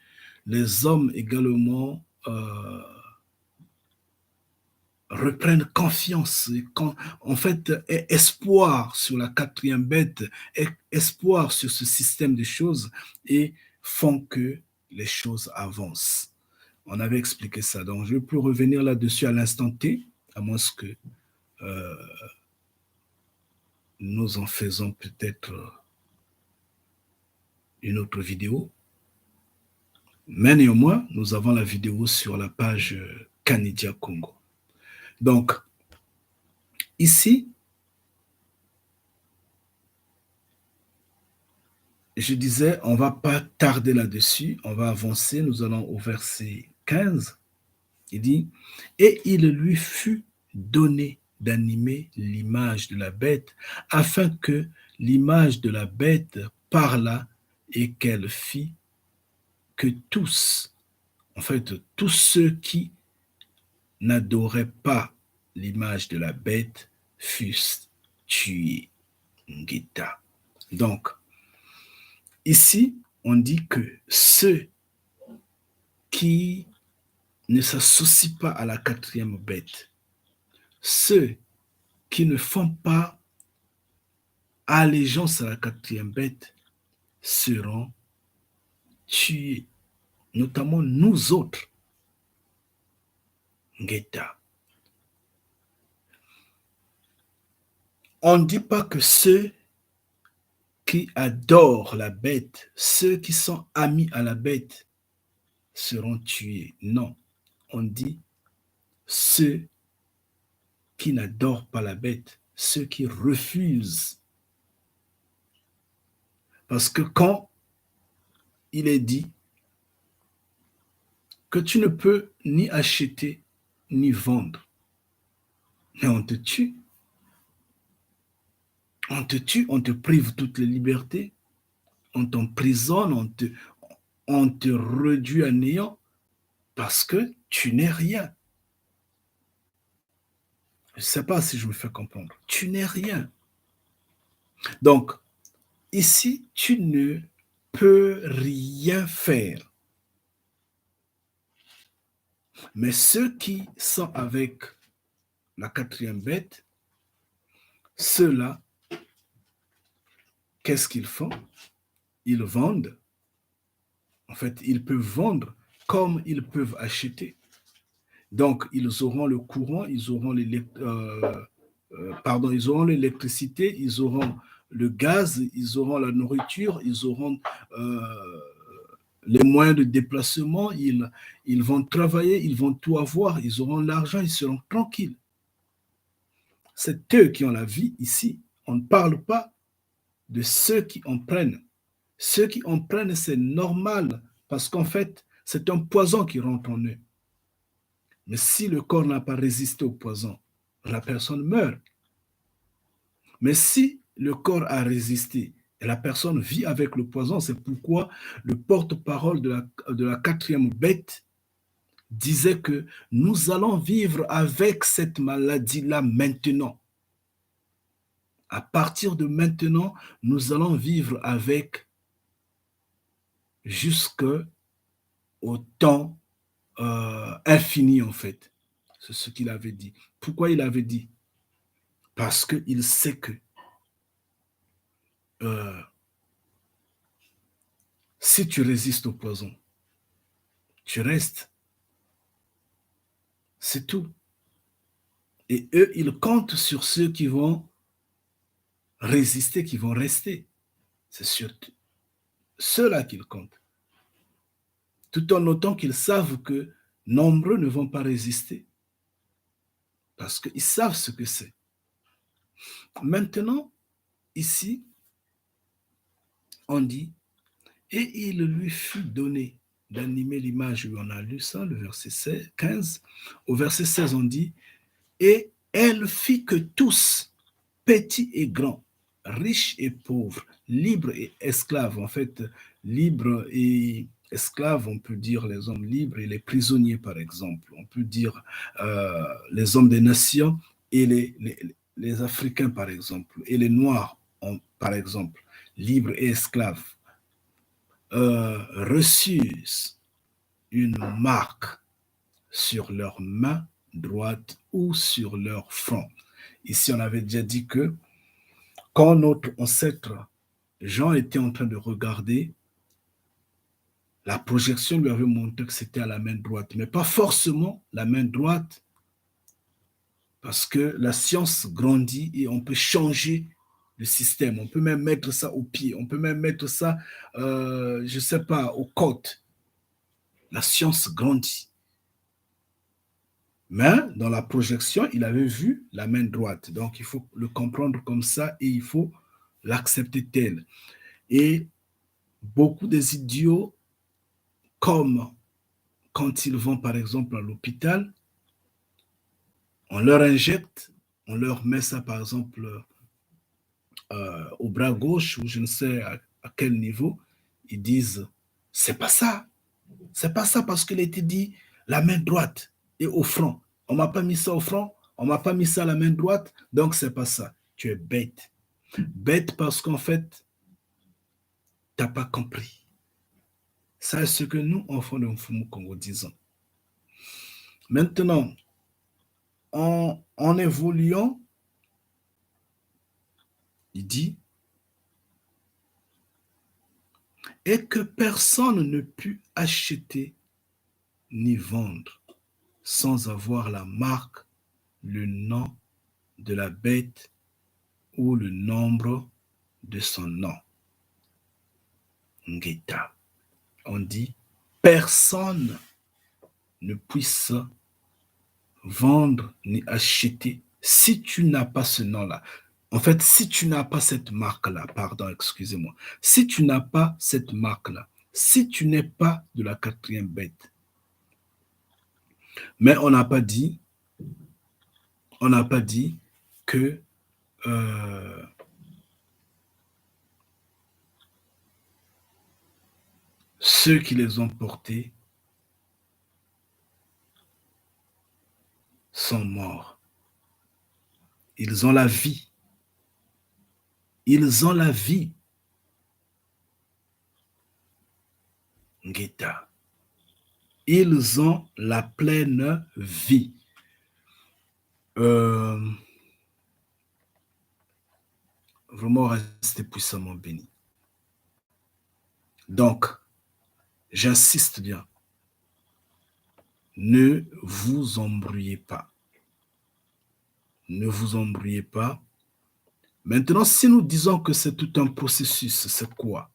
les hommes également reprennent confiance, en fait, espoir sur la quatrième bête, espoir sur ce système de choses et font que les choses avancent. On avait expliqué ça, donc je peux revenir là-dessus à l'instant T, à moins que nous en faisons peut-être une autre vidéo. Mais néanmoins, nous avons la vidéo sur la page Kanidia Congo. Donc, ici, je disais, on ne va pas tarder là-dessus, on va avancer, nous allons au verset 15. Il dit, et il lui fut donné d'animer l'image de la bête, afin que l'image de la bête parlât et qu'elle fit que tous, en fait, tous ceux qui n'adoraient pas l'image de la bête fussent tués. Ngita. Donc, ici, on dit que ceux qui ne s'associent pas à la quatrième bête, ceux qui ne font pas allégeance à la quatrième bête seront tués, notamment nous autres. Ngeta. On ne dit pas que ceux qui adorent la bête, ceux qui sont amis à la bête, seront tués. Non, on dit ceux qui n'adorent pas la bête, ceux qui refusent. Parce que quand il est dit que tu ne peux ni acheter ni vendre, mais on te tue. On te tue, on te prive toutes les libertés, on t'emprisonne, on te réduit à néant parce que tu n'es rien. Je ne sais pas si je me fais comprendre. Tu n'es rien. Donc, ici, tu ne peux rien faire. Mais ceux qui sont avec la quatrième bête, ceux-là, qu'est-ce qu'ils font? Ils vendent. En fait, ils peuvent vendre comme ils peuvent acheter. Donc, ils auront le courant, ils auront ils auront l'électricité, ils auront le gaz, ils auront la nourriture, ils auront euh, les moyens de déplacement, ils vont travailler, ils vont tout avoir, ils auront l'argent, ils seront tranquilles. C'est eux qui ont la vie ici. On ne parle pas de ceux qui en prennent. Ceux qui en prennent, c'est normal parce qu'en fait, c'est un poison qui rentre en eux. Mais si le corps n'a pas résisté au poison, la personne meurt. Mais si le corps a résisté et la personne vit avec le poison, c'est pourquoi le porte-parole de la quatrième bête disait que nous allons vivre avec cette maladie-là maintenant. À partir de maintenant, nous allons vivre avec jusqu'au temps infini, en fait. C'est ce qu'il avait dit. Pourquoi il avait dit? Parce qu'il sait que euh, si tu résistes au poison, tu restes. C'est tout. Et eux, ils comptent sur ceux qui vont résister, qui vont rester. C'est sur ceux-là qu'ils comptent. Tout en notant qu'ils savent que nombreux ne vont pas résister. Parce qu'ils savent ce que c'est. Maintenant, ici, on dit, et il lui fut donné d'animer l'image, où on a lu ça, le verset 15. Au verset 16, on dit, et elle fit que tous, petits et grands, riches et pauvres, libres et esclaves, en fait, libres et esclaves, on peut dire les hommes libres et les prisonniers, par exemple. On peut dire les hommes des nations et les Africains, par exemple, et les Noirs, par exemple, libres et esclaves, reçurent une marque sur leur main droite ou sur leur front. Ici, on avait déjà dit que quand notre ancêtre Jean était en train de regarder, la projection lui avait montré que c'était à la main droite, mais pas forcément la main droite, parce que la science grandit et on peut changer le système. On peut même mettre ça au pied, on peut même mettre ça, je ne sais pas, aux côtes. La science grandit. Mais dans la projection, il avait vu la main droite. Donc, il faut le comprendre comme ça et il faut l'accepter tel. Et beaucoup des idiots, comme quand ils vont par exemple à l'hôpital, on leur injecte, on leur met ça par exemple au bras gauche ou je ne sais à quel niveau, ils disent c'est pas ça parce qu'il a été dit la main droite et au front. On m'a pas mis ça au front, on m'a pas mis ça à la main droite, donc c'est pas ça. Tu es bête. Bête parce qu'en fait, tu n'as pas compris. Ça est ce que nous, enfants de Mfumu Congo, disons. Maintenant, en évoluant, il dit, et que personne ne put acheter ni vendre sans avoir la marque, le nom de la bête ou le nombre de son nom. Ngeta. On dit, personne ne puisse vendre ni acheter si tu n'as pas ce nom-là. En fait, si tu n'as pas cette marque-là, pardon, excusez-moi, si tu n'as pas cette marque-là, si tu n'es pas de la quatrième bête, mais on n'a pas dit que ceux qui les ont portés sont morts. Ils ont la vie. Ils ont la vie. Ngeta. Ils ont la pleine vie. Vraiment rester puissamment béni. Donc, j'insiste bien. Ne vous embrouillez pas. Ne vous embrouillez pas. Maintenant, si nous disons que c'est tout un processus, c'est quoi?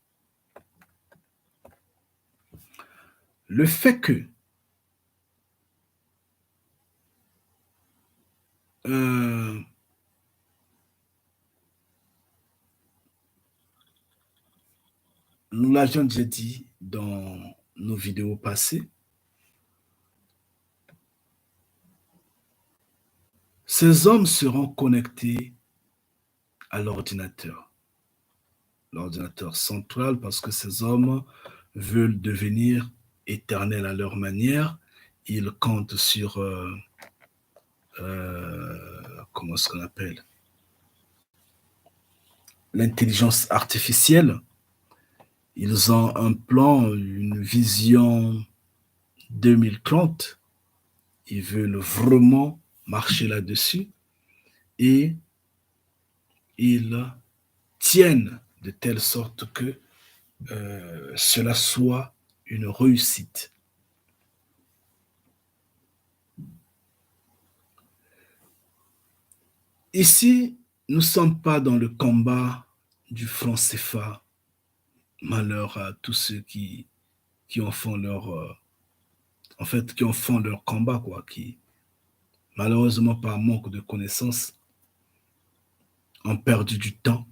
Le fait que euh, nous l'avions déjà dit dans nos vidéos passées, ces hommes seront connectés à l'ordinateur central, parce que ces hommes veulent devenir éternels à leur manière. Ils comptent sur, comment est-ce qu'on appelle, l'intelligence artificielle. Ils ont un plan, une vision 2030. Ils veulent vraiment marcher là-dessus et ils tiennent de telle sorte que cela soit une réussite. Ici, nous ne sommes pas dans le combat du franc CFA. Malheur à tous ceux qui en font leur, en fait, qui en font leur combat, quoi, qui, malheureusement, par manque de connaissances, ont perdu du temps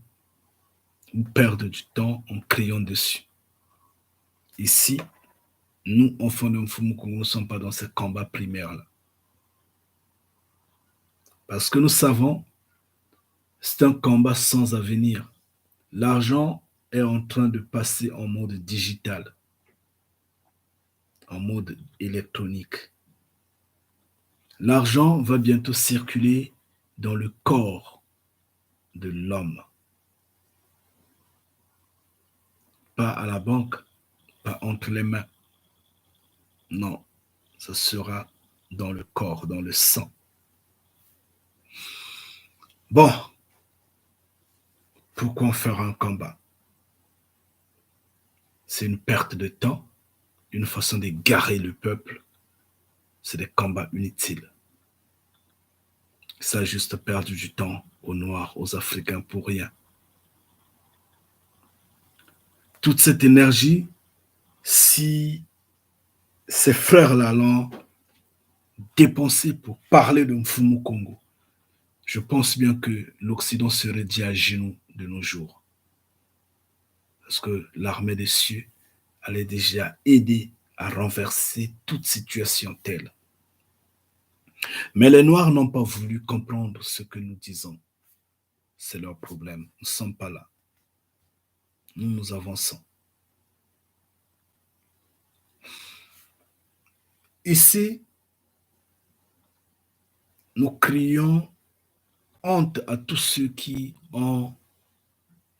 ou perdent du temps en criant dessus. Ici, nous, enfants de Mfumukongo, nous ne sommes pas dans ce combat primaire-là. Parce que nous savons, c'est un combat sans avenir. L'argent est en train de passer en mode digital, en mode électronique. L'argent va bientôt circuler dans le corps de l'homme. Pas à la banque, pas entre les mains. Non, ce sera dans le corps, dans le sang. Bon, pourquoi faire un combat? C'est une perte de temps, une façon d'égarer le peuple. C'est des combats inutiles. Ça a juste perdu du temps aux Noirs, aux Africains pour rien. Toute cette énergie, si ces frères-là l'ont dépensé pour parler de Mfumukongo, je pense bien que l'Occident serait dit à genoux de nos jours. Parce que l'armée des cieux allait déjà aider à renverser toute situation telle. Mais les Noirs n'ont pas voulu comprendre ce que nous disons. C'est leur problème. Nous ne sommes pas là. Nous, nous avançons. Ici, nous crions honte à tous ceux qui ont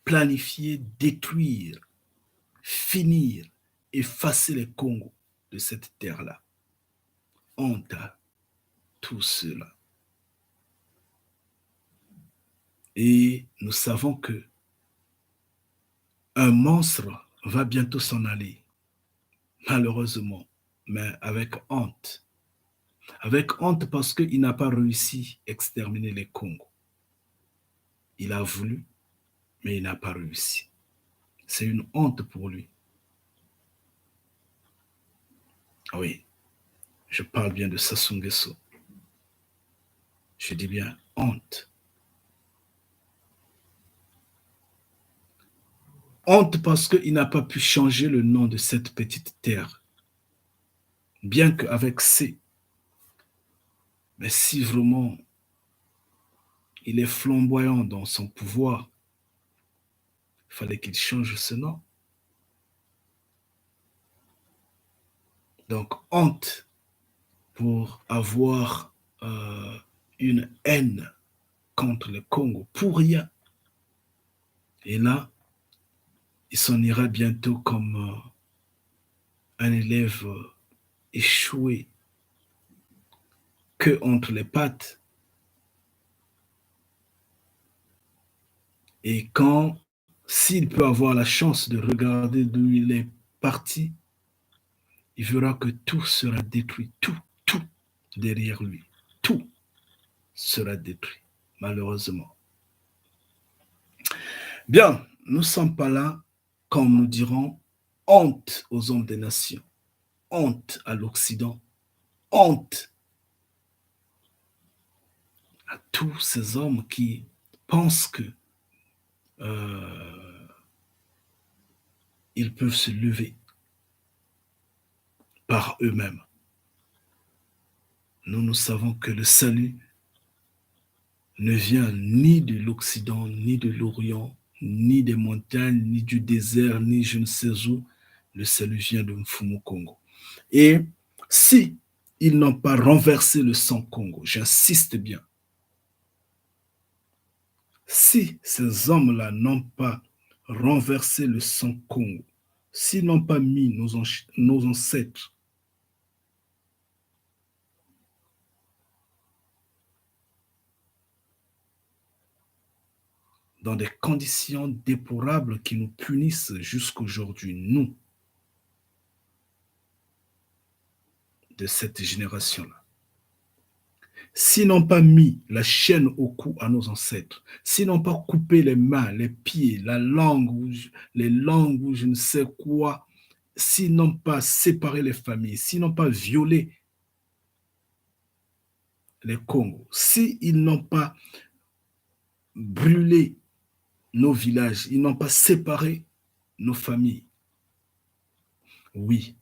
planifié détruire, finir, effacer les Congos de cette terre-là. Honte à tout cela. Et nous savons que un monstre va bientôt s'en aller, malheureusement, mais avec honte. Avec honte parce qu'il n'a pas réussi à exterminer les Congos. Il a voulu, mais il n'a pas réussi. C'est une honte pour lui. Oui, je parle bien de Sassou Nguesso. Je dis bien honte. Honte parce qu'il n'a pas pu changer le nom de cette petite terre. Bien qu'avec C. Mais si vraiment il est flamboyant dans son pouvoir, il fallait qu'il change ce nom. Donc, honte pour avoir une haine contre le Congo pour rien. Et là, il s'en ira bientôt comme un élève échoué que entre les pattes. Et quand, s'il peut avoir la chance de regarder d'où il est parti, il verra que tout sera détruit, tout, derrière lui. Tout sera détruit, malheureusement. Bien, nous ne sommes pas là, comme nous dirons, honte aux hommes des nations, honte à l'Occident, honte à tous ces hommes qui pensent que ils peuvent se lever par eux-mêmes. Nous savons que le salut ne vient ni de l'Occident, ni de l'Orient, ni des montagnes, ni du désert, ni je ne sais où. Le salut vient de Mfumu Congo. Et si ils n'ont pas renversé le sang Congo, j'insiste bien, si ces hommes-là n'ont pas renversé le sang Congo, s'ils n'ont pas mis nos ancêtres dans des conditions déplorables qui nous punissent jusqu'aujourd'hui, nous, de cette génération-là. S'ils n'ont pas mis la chaîne au cou à nos ancêtres, s'ils n'ont pas coupé les mains, les pieds, la langue, les langues ou je ne sais quoi, s'ils n'ont pas séparé les familles, s'ils n'ont pas violé les Congos, s'ils n'ont pas brûlé nos villages, ils n'ont pas séparé nos familles, oui,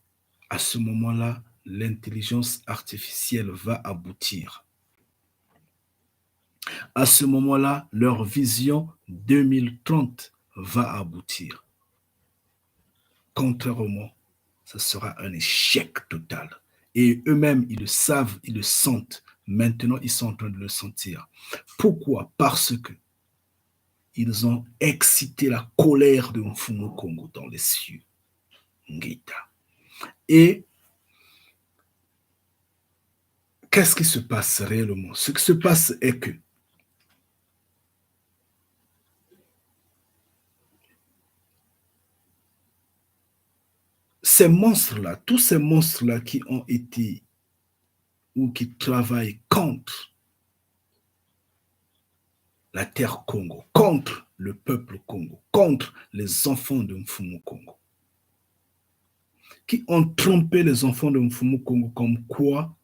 à ce moment-là, l'intelligence artificielle va aboutir. À ce moment-là, leur vision 2030 va aboutir. Contrairement, ce sera un échec total. Et eux-mêmes, ils le savent, ils le sentent. Maintenant, ils sont en train de le sentir. Pourquoi? Parce que ils ont excité la colère de Mfumu Congo dans les cieux. Ngita. Et qu'est-ce qui se passe réellement? Ce qui se passe est que ces monstres-là, tous ces monstres-là qui ont été ou qui travaillent contre la terre Congo, contre le peuple Congo, contre les enfants de Mfumu Congo, qui ont trompé les enfants de Mfumu Congo comme quoi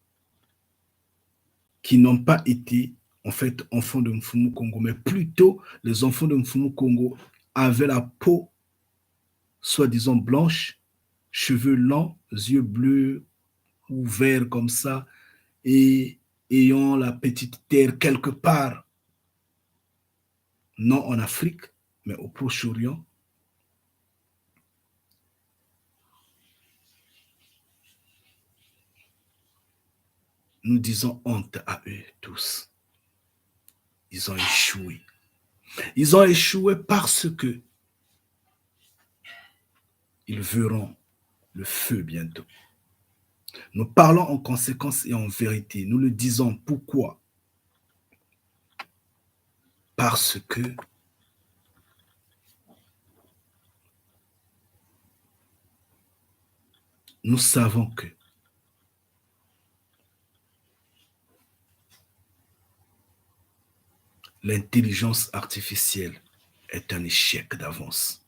qui n'ont pas été en fait enfants de Mfumu Congo, mais plutôt les enfants de Mfumu Congo avaient la peau soi-disant blanche, cheveux longs, yeux bleus ou verts comme ça, et ayant la petite terre quelque part, non en Afrique, mais au Proche-Orient. Nous disons honte à eux tous. Ils ont échoué. Ils ont échoué parce que ils verront le feu bientôt. Nous parlons en conséquence et en vérité. Nous le disons. Pourquoi? Parce que nous savons que l'intelligence artificielle est un échec d'avance.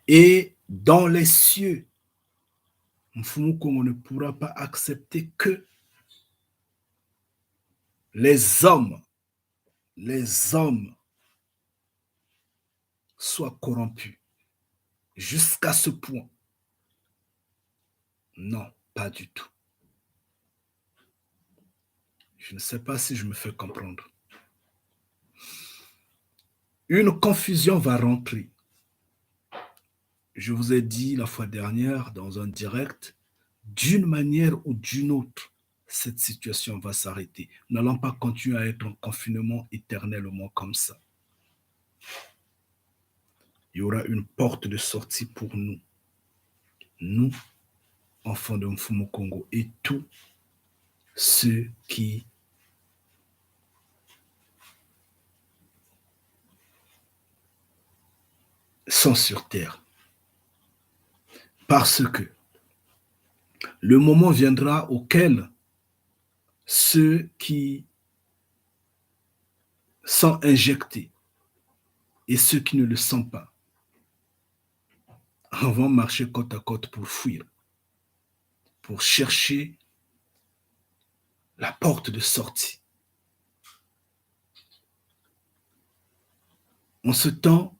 Et dans les cieux, Mfumu Congo ne pourra pas accepter que les hommes soient corrompus jusqu'à ce point. Non, pas du tout. Je ne sais pas si je me fais comprendre. Une confusion va rentrer. Je vous ai dit la fois dernière dans un direct, d'une manière ou d'une autre, cette situation va s'arrêter. Nous n'allons pas continuer à être en confinement éternellement comme ça. Il y aura une porte de sortie pour nous. Nous, enfants de Mfumu Congo, et tous ceux qui sont sur terre. Parce que Le moment viendra auquel ceux qui sont injectés et ceux qui ne le sont pas vont marcher côte à côte pour fuir, pour chercher la porte de sortie. En ce temps,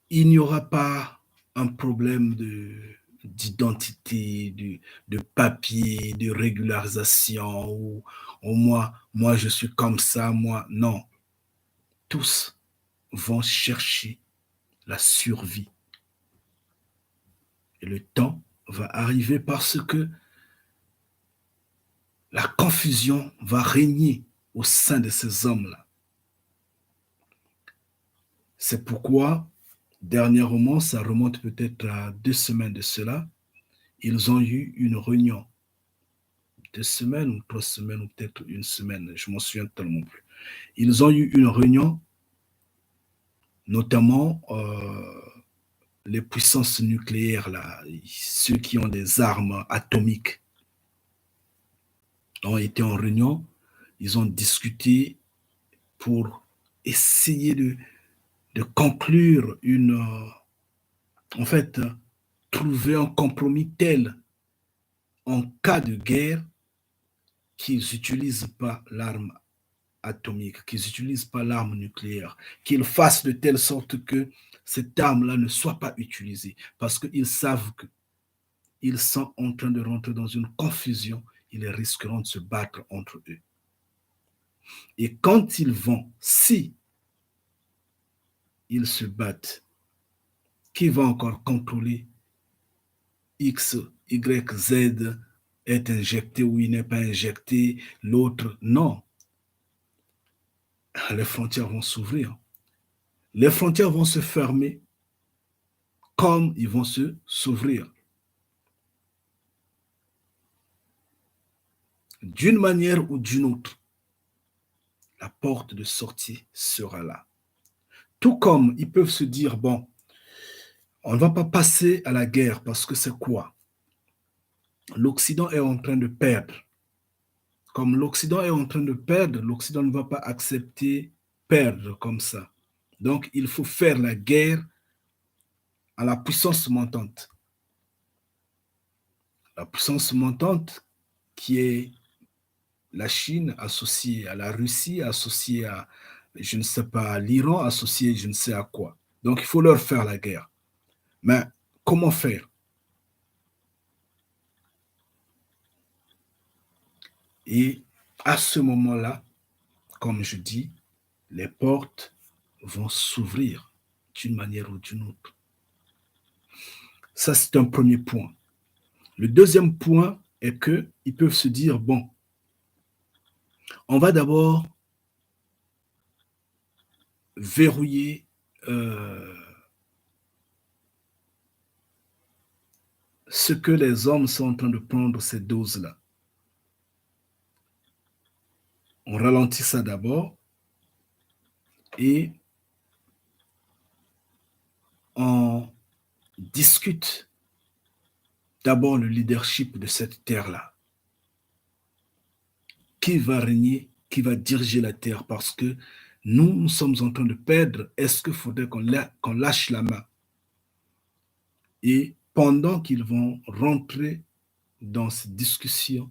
il n'y aura pas un problème d'identité, de papier, de régularisation, ou moi je suis comme ça, moi, non. Tous vont chercher la survie. Et le temps va arriver parce que la confusion va régner au sein de ces hommes-là. C'est pourquoi, dernièrement, ça remonte peut-être à 2 semaines de cela, ils ont eu une réunion. 2 semaines ou 3 semaines ou peut-être une semaine, je m'en souviens tellement plus. Ils ont eu une réunion, notamment les puissances nucléaires, là, ceux qui ont des armes atomiques, ont été en réunion, ils ont discuté pour essayer de conclure en fait, trouver un compromis tel en cas de guerre qu'ils n'utilisent pas l'arme atomique, qu'ils n'utilisent pas l'arme nucléaire, qu'ils fassent de telle sorte que cette arme-là ne soit pas utilisée, parce qu'ils savent qu'ils sont en train de rentrer dans une confusion, ils risqueront de se battre entre eux. Et quand ils vont, si ils se battent, qui va encore contrôler X, Y, Z est injecté ou il n'est pas injecté, l'autre, non. Les frontières vont s'ouvrir. Les frontières vont se fermer comme ils vont s'ouvrir. D'une manière ou d'une autre, la porte de sortie sera là. Tout comme ils peuvent se dire, bon, on ne va pas passer à la guerre parce que c'est quoi? L'Occident est en train de perdre. Comme l'Occident est en train de perdre, l'Occident ne va pas accepter perdre comme ça. Donc, il faut faire la guerre à la puissance montante. La puissance montante qui est la Chine associée à la Russie, associée à, je ne sais pas, l'Iran, associée je ne sais à quoi. Donc, il faut leur faire la guerre. Mais comment faire? Et à ce moment-là, comme je dis, les portes vont s'ouvrir d'une manière ou d'une autre. Ça, c'est un premier point. Le deuxième point est qu'ils peuvent se dire, bon, on va d'abord verrouiller ce que les hommes sont en train de prendre, ces doses-là. On ralentit ça d'abord et on discute d'abord le leadership de cette terre-là. Qui va régner, qui va diriger la terre? Parce que nous sommes en train de perdre. Est-ce qu'il faudrait qu'on lâche la main? Et pendant qu'ils vont rentrer dans cette discussion,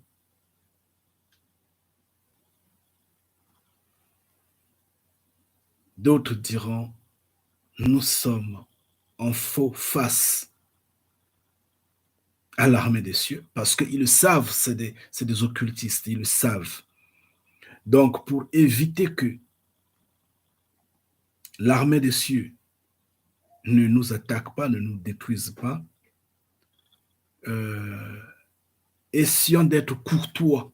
d'autres diront, nous sommes en faux face à l'armée des cieux, parce qu'ils le savent, c'est des occultistes, ils le savent. Donc, pour éviter que l'armée des cieux ne nous attaque pas, ne nous détruise pas, essayons d'être courtois,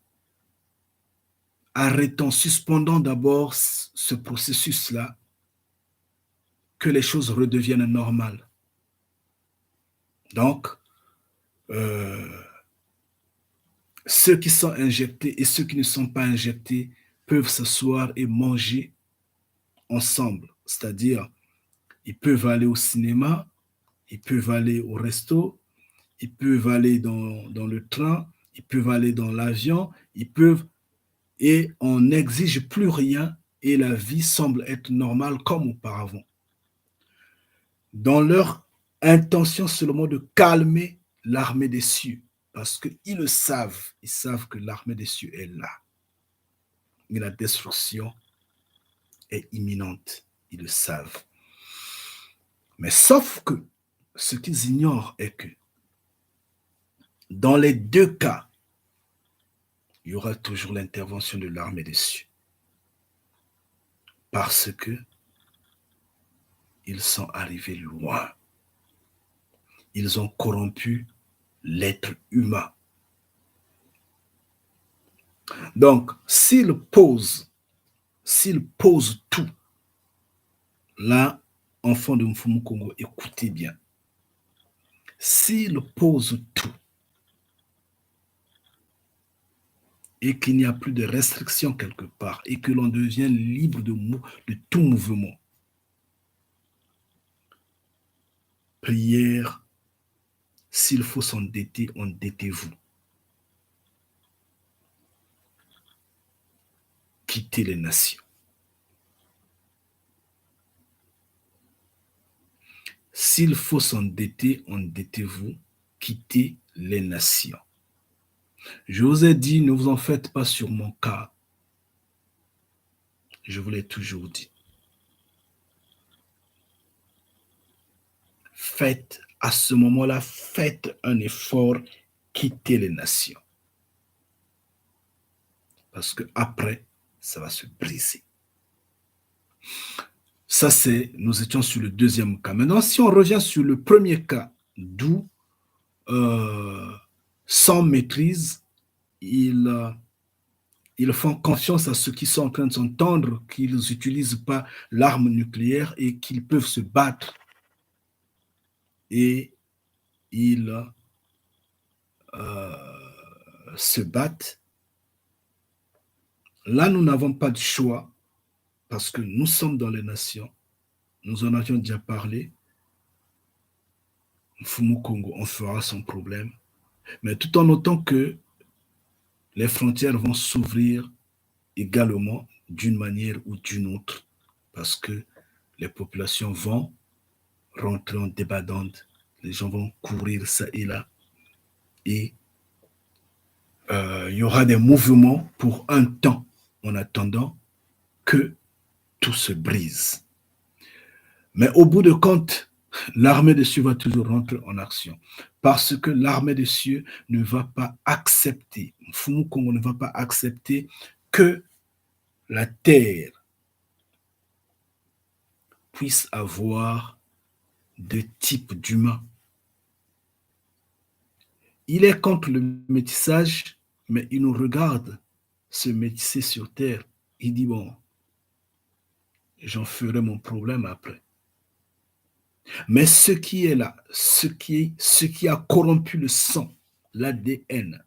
arrêtons, suspendons d'abord ce processus-là, que les choses redeviennent normales. Donc, ceux qui sont injectés et ceux qui ne sont pas injectés peuvent s'asseoir et manger ensemble. C'est-à-dire, ils peuvent aller au cinéma, Ils peuvent aller au resto, ils peuvent aller dans le train, ils peuvent aller dans l'avion, ils peuvent, et on n'exige plus rien et la vie semble être normale comme auparavant. Dans leur intention seulement de calmer l'armée des cieux, parce qu'ils le savent, ils savent que l'armée des cieux est là. Et la destruction est imminente, ils le savent. Mais sauf que ce qu'ils ignorent est que dans les deux cas, il y aura toujours l'intervention de l'armée des cieux. Parce que ils sont arrivés loin. Ils ont corrompu l'être humain. Donc, s'ils posent tout, là, enfants de Mfumu Kongo, écoutez bien. S'ils posent tout et qu'il n'y a plus de restrictions quelque part et que l'on devient libre de tout mouvement, prière, s'il faut s'endetter, endettez-vous. Quittez les nations. S'il faut s'endetter, endettez-vous, quittez les nations. Je vous ai dit, ne vous en faites pas sur mon cas. Je vous l'ai toujours dit. Faites, à ce moment-là, faites un effort, quittez les nations. Parce que après, ça va se briser. Ça, nous étions sur le deuxième cas. Maintenant, si on revient sur le premier cas, d'où, sans maîtrise, ils font confiance à ceux qui sont en train de s'entendre, qu'ils n'utilisent pas l'arme nucléaire et qu'ils peuvent se battre. Et ils se battent. Là, nous n'avons pas de choix parce que nous sommes dans les nations. Nous en avions déjà parlé. Mfumu Kongo, on fera son problème. Mais tout en notant que les frontières vont s'ouvrir également d'une manière ou d'une autre parce que les populations vont rentrer en débandade. Les gens vont courir ça et là. Et il y aura des mouvements pour un temps en attendant que tout se brise. Mais au bout de compte, l'armée des cieux va toujours rentrer en action parce que l'armée des cieux ne va pas accepter, Mfumu Kongo ne va pas accepter que la terre puisse avoir deux types d'humains. Il est contre le métissage, mais il nous regarde se métisser sur terre. Il dit, bon, j'en ferai mon problème après. Mais ce qui est là, ce qui a corrompu le sang, l'ADN,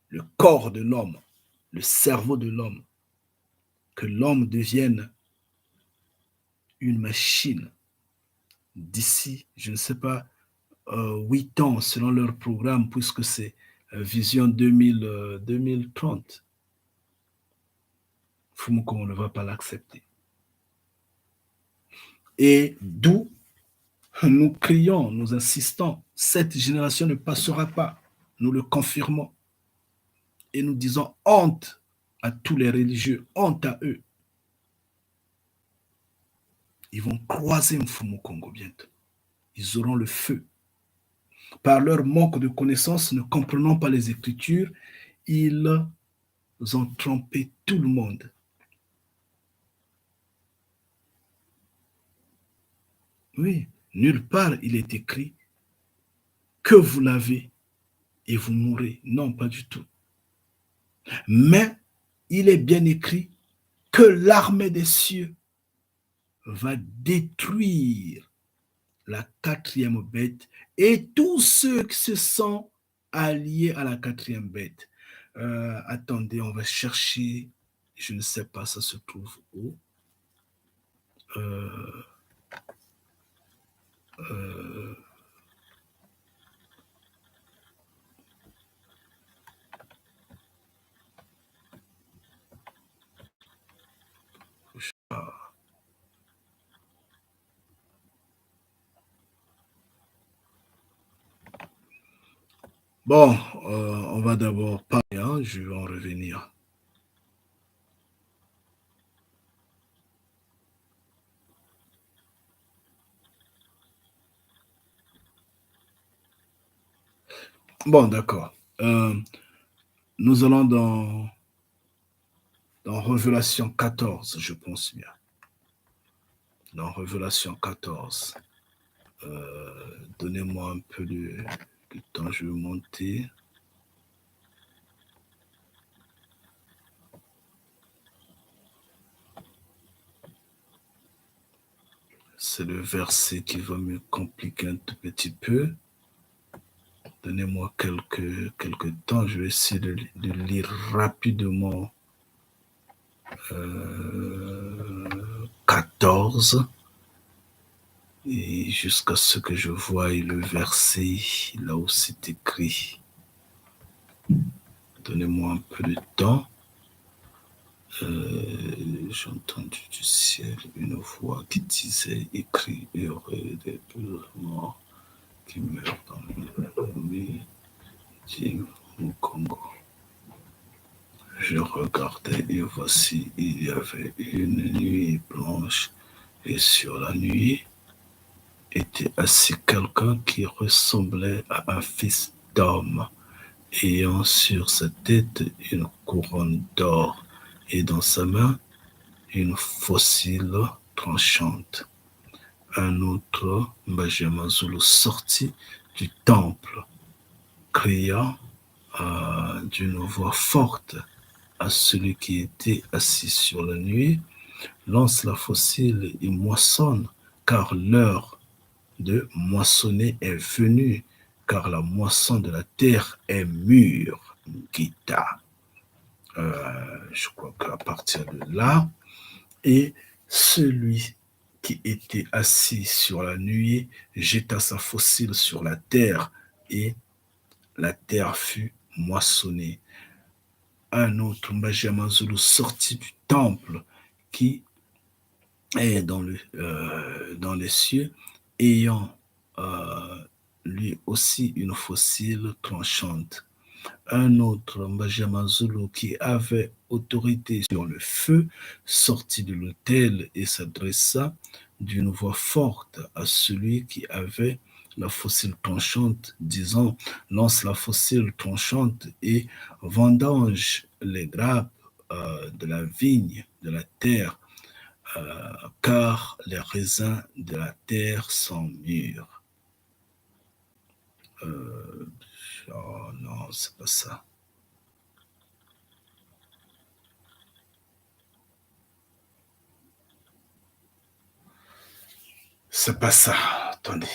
le corps de l'homme, le cerveau de l'homme, que l'homme devienne une machine d'ici, je ne sais pas, 8 ans selon leur programme, puisque c'est Vision 2030. Fumoko, on ne va pas l'accepter. Et d'où nous crions, nous insistons, cette génération ne passera pas, nous le confirmons. Et nous disons honte à tous les religieux, honte à eux. Ils vont croiser Mfumu Kongo bientôt. Ils auront le feu. Par leur manque de connaissances, ne comprenant pas les Écritures, ils ont trompé tout le monde. Oui, nulle part il est écrit que vous l'avez et vous mourrez. Non, pas du tout. Mais il est bien écrit que l'armée des cieux va détruire la quatrième bête et tous ceux qui se sont alliés à la quatrième bête. Attendez, on va chercher, je ne sais pas, ça se trouve où. Bon, on va d'abord parler, hein, je vais en revenir. Bon, d'accord. Nous allons dans Révélation 14, je pense bien. Dans Révélation 14. Donnez-moi un peu de temps, je vais monter. C'est le verset qui va me compliquer un tout petit peu. Donnez-moi quelques temps, je vais essayer de lire rapidement 14 et jusqu'à ce que je voie le verset là où c'est écrit. Donnez-moi un peu de temps. J'ai entendu du ciel une voix qui disait écrit heureux des morts qui meurent dans le nuit du Congo. Je regardais et voici, il y avait une nuit blanche et sur la nuit était assis quelqu'un qui ressemblait à un fils d'homme, ayant sur sa tête une couronne d'or et dans sa main une fossile tranchante. Un autre Benjamin Zulu sortit du temple, criant d'une voix forte à celui qui était assis sur la nuée, lance la fossile et moissonne, car l'heure de moissonner est venue, car la moisson de la terre est mûre. Gita. Je crois qu'à partir de là, et celui qui était assis sur la nuée jeta sa fossile sur la terre, et la terre fut moissonnée. Un autre Benjamin Zulu sortit du temple qui est dans les cieux, ayant lui aussi une fossile tranchante. Un autre Benjamin Zulu qui avait autorité sur le feu sortit de l'autel et s'adressa d'une voix forte à celui qui avait la fossile tranchante, disant: lance la fossile tranchante et vendange les grappes de la vigne de la terre, car les raisins de la terre sont mûrs. Oh non, c'est pas ça. C'est pas ça. Attendez.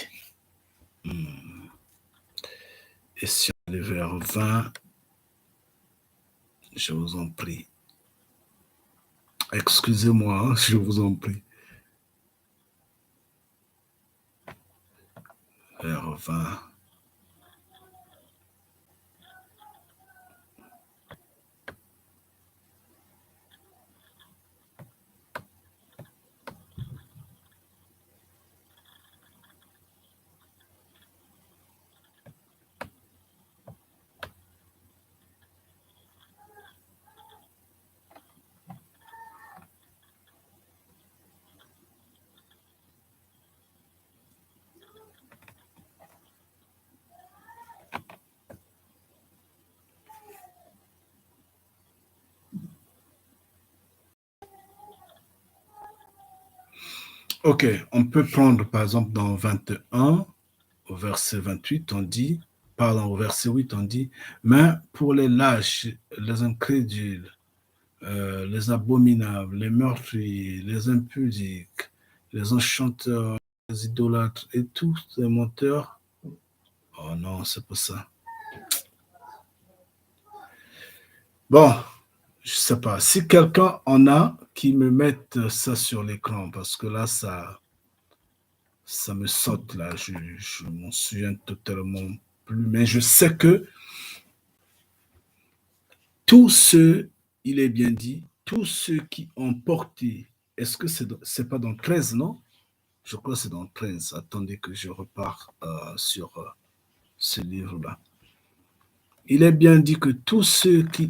Et si on est vers 20, je vous en prie. Excusez-moi, hein, je vous en prie. Vers 20. Ok, on peut prendre par exemple dans 21, au verset 28, on dit, pardon, au verset 8, on dit, mais pour les lâches, les incrédules, les abominables, les meurtriers, les impudiques, les enchanteurs, les idolâtres et tous les menteurs. Oh non, c'est pas ça. Bon, je sais pas. Si quelqu'un en a, qui me mette ça sur l'écran, parce que là, ça me saute là. Je m'en souviens totalement plus. Mais je sais que tous ceux, il est bien dit, tous ceux qui ont porté, est-ce que c'est pas dans 13, non? Je crois que c'est dans 13. Attendez que je repars sur ce livre-là. Il est bien dit que tous ceux qui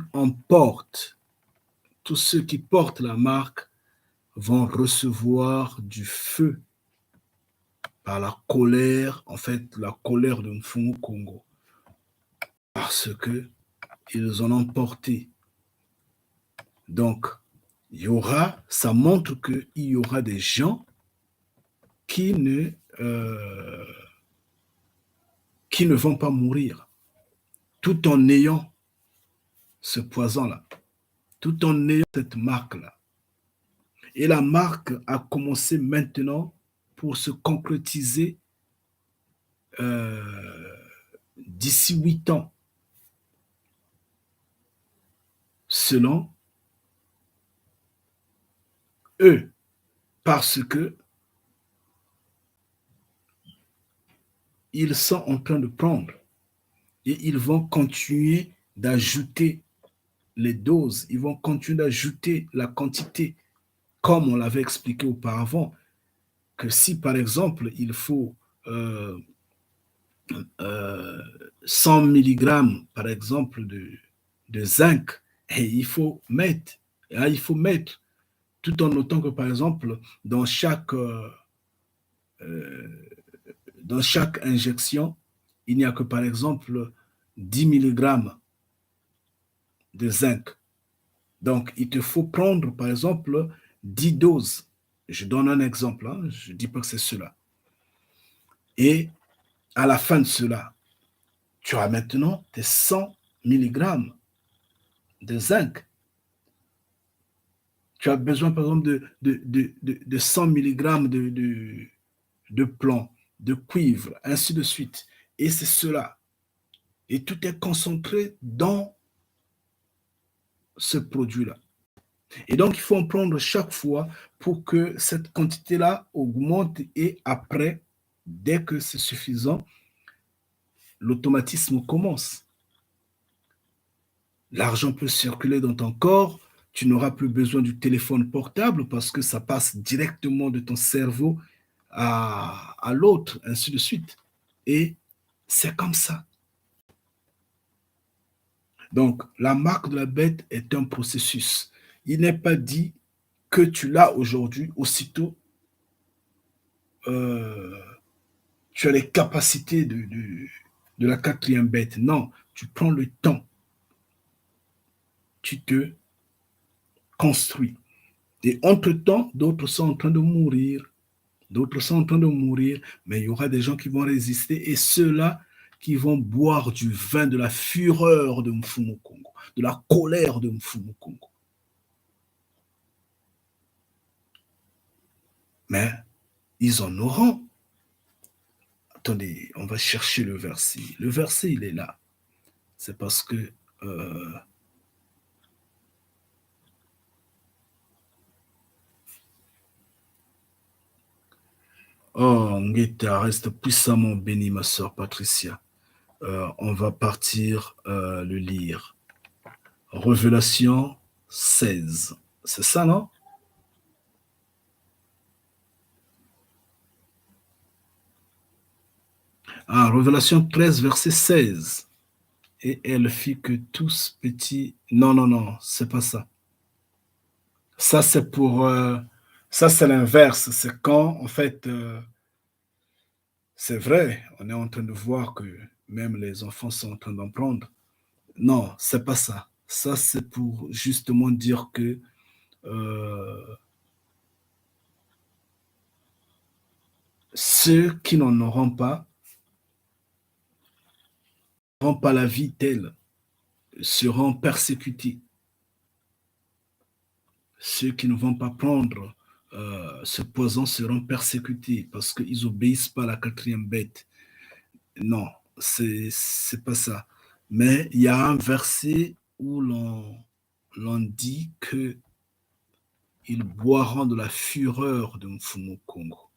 portent la marque vont recevoir du feu par la colère, en fait, la colère de Mfumu Congo. Parce que ils en ont porté. Donc, ça montre qu'il y aura des gens qui euh, qui ne vont pas mourir, tout en ayant ce poison-là, tout en ayant cette marque-là. Et la marque a commencé maintenant pour se concrétiser euh, d'ici 8 ans, selon eux, parce que ils sont en train de prendre et ils vont continuer d'ajouter les doses, ils vont continuer d'ajouter la quantité, comme on l'avait expliqué auparavant, que si par exemple il faut euh, 100 mg par exemple de zinc, et il faut mettre, tout en notant que par exemple euh, dans chaque injection, il n'y a que par exemple 10 mg de zinc. Donc, il te faut prendre, par exemple, 10 doses. Je donne un exemple, hein, je ne dis pas que c'est cela. Et à la fin de cela, tu as maintenant tes 100 mg de zinc. Tu as besoin, par exemple, de 100 mg de plomb, de cuivre, ainsi de suite. Et c'est cela. Et tout est concentré dans ce produit-là. Et donc, il faut en prendre chaque fois pour que cette quantité-là augmente et après, dès que c'est suffisant, l'automatisme commence. L'argent peut circuler dans ton corps, tu n'auras plus besoin du téléphone portable parce que ça passe directement de ton cerveau à l'autre, ainsi de suite. Et c'est comme ça. Donc, la marque de la bête est un processus. Il n'est pas dit que tu l'as aujourd'hui, aussitôt euh, tu as les capacités de la quatrième bête. Non, tu prends le temps, tu te construis. Et entre-temps, d'autres sont en train de mourir, d'autres sont en train de mourir, mais il y aura des gens qui vont résister et ceux-là qui vont boire du vin de la fureur de Mfumu Congo, de la colère de Mfumu Congo. Mais ils en auront. Attendez, on va chercher le verset. Le verset, il est là. C'est parce que oh, Ngeta, reste puissamment béni, ma soeur Patricia. On va partir le lire. Révélation 16. C'est ça, non? Ah, Révélation 13, verset 16. Et elle fit que tous petits. Non, non, non, c'est pas ça. Ça, c'est pour. Ça, c'est l'inverse. C'est quand, en fait, c'est vrai, on est en train de voir que même les enfants sont en train d'en prendre. Non, c'est pas ça. Ça, c'est pour justement dire que euh, ceux qui n'en auront pas la vie telle, seront persécutés. Ceux qui ne vont pas prendre ce poison seront persécutés parce qu'ils n'obéissent pas à la quatrième bête. Non, c'est pas ça. Mais il y a un verset où l'on dit que ils boiront de la fureur de Mfumu Congo.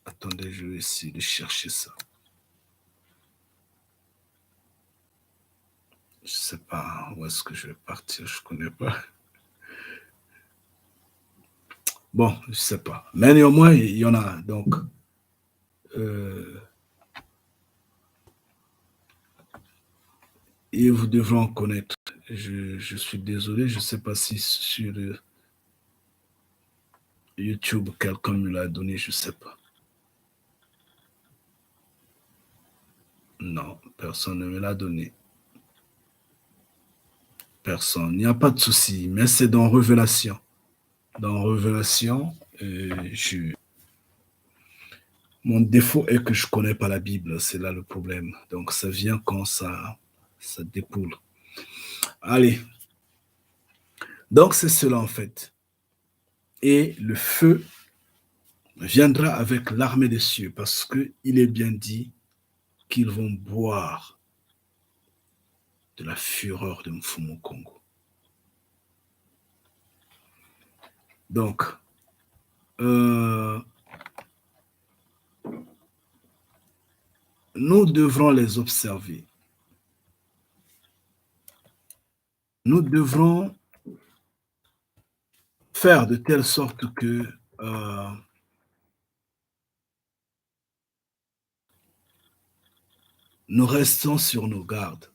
Attendez, je vais essayer de chercher ça. Je ne sais pas où est-ce que je vais partir, je ne connais pas. Bon, je ne sais pas. Mais néanmoins, il y en a. Donc, euh, Et vous devrez en connaître. Je suis désolé, je ne sais pas si sur YouTube quelqu'un me l'a donné, je ne sais pas. Non, personne ne me l'a donné. Personne. Il n'y a pas de souci, mais c'est dans Révélation. Dans Révélation, mon défaut est que je ne connais pas la Bible, c'est là le problème. Donc ça vient quand ça dépoule. Allez, donc c'est cela en fait. Et le feu viendra avec l'armée des cieux, parce qu'il est bien dit qu'ils vont boire de la fureur de Mfumu Kongo. Donc, nous devrons les observer. Nous devrons faire de telle sorte que nous restons sur nos gardes.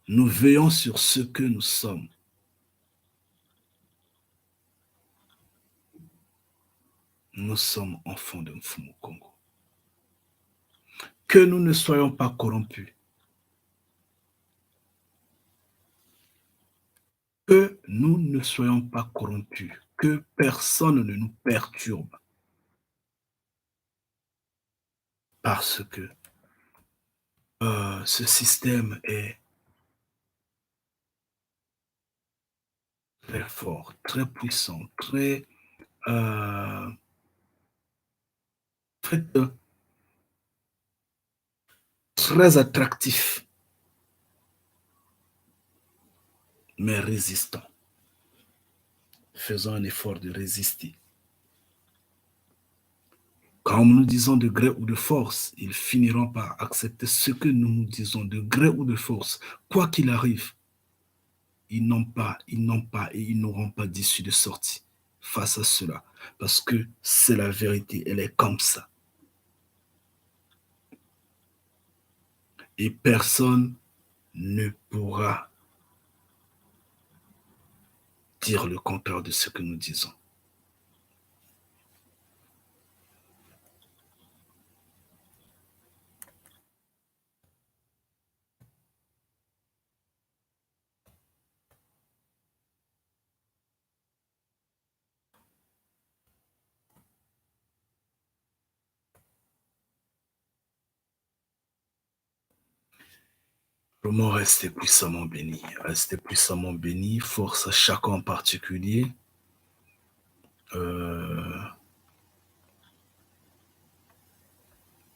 Nous veillons sur ce que nous sommes. Nous sommes enfants de Mfumu Kongo. Que nous ne soyons pas corrompus. Que nous ne soyons pas corrompus. Que personne ne nous perturbe. Parce que ce système est très fort, très puissant, euh, très, très attractif, mais résistant. Faisons un effort de résister. Quand nous disons de gré ou de force, ils finiront par accepter ce que nous nous disons de gré ou de force. Quoi qu'il arrive, ils n'ont pas et ils n'auront pas d'issue de sortie face à cela. Parce que c'est la vérité, elle est comme ça. Et personne ne pourra dire le contraire de ce que nous disons. Comment rester puissamment béni? Rester puissamment béni, force à chacun en particulier.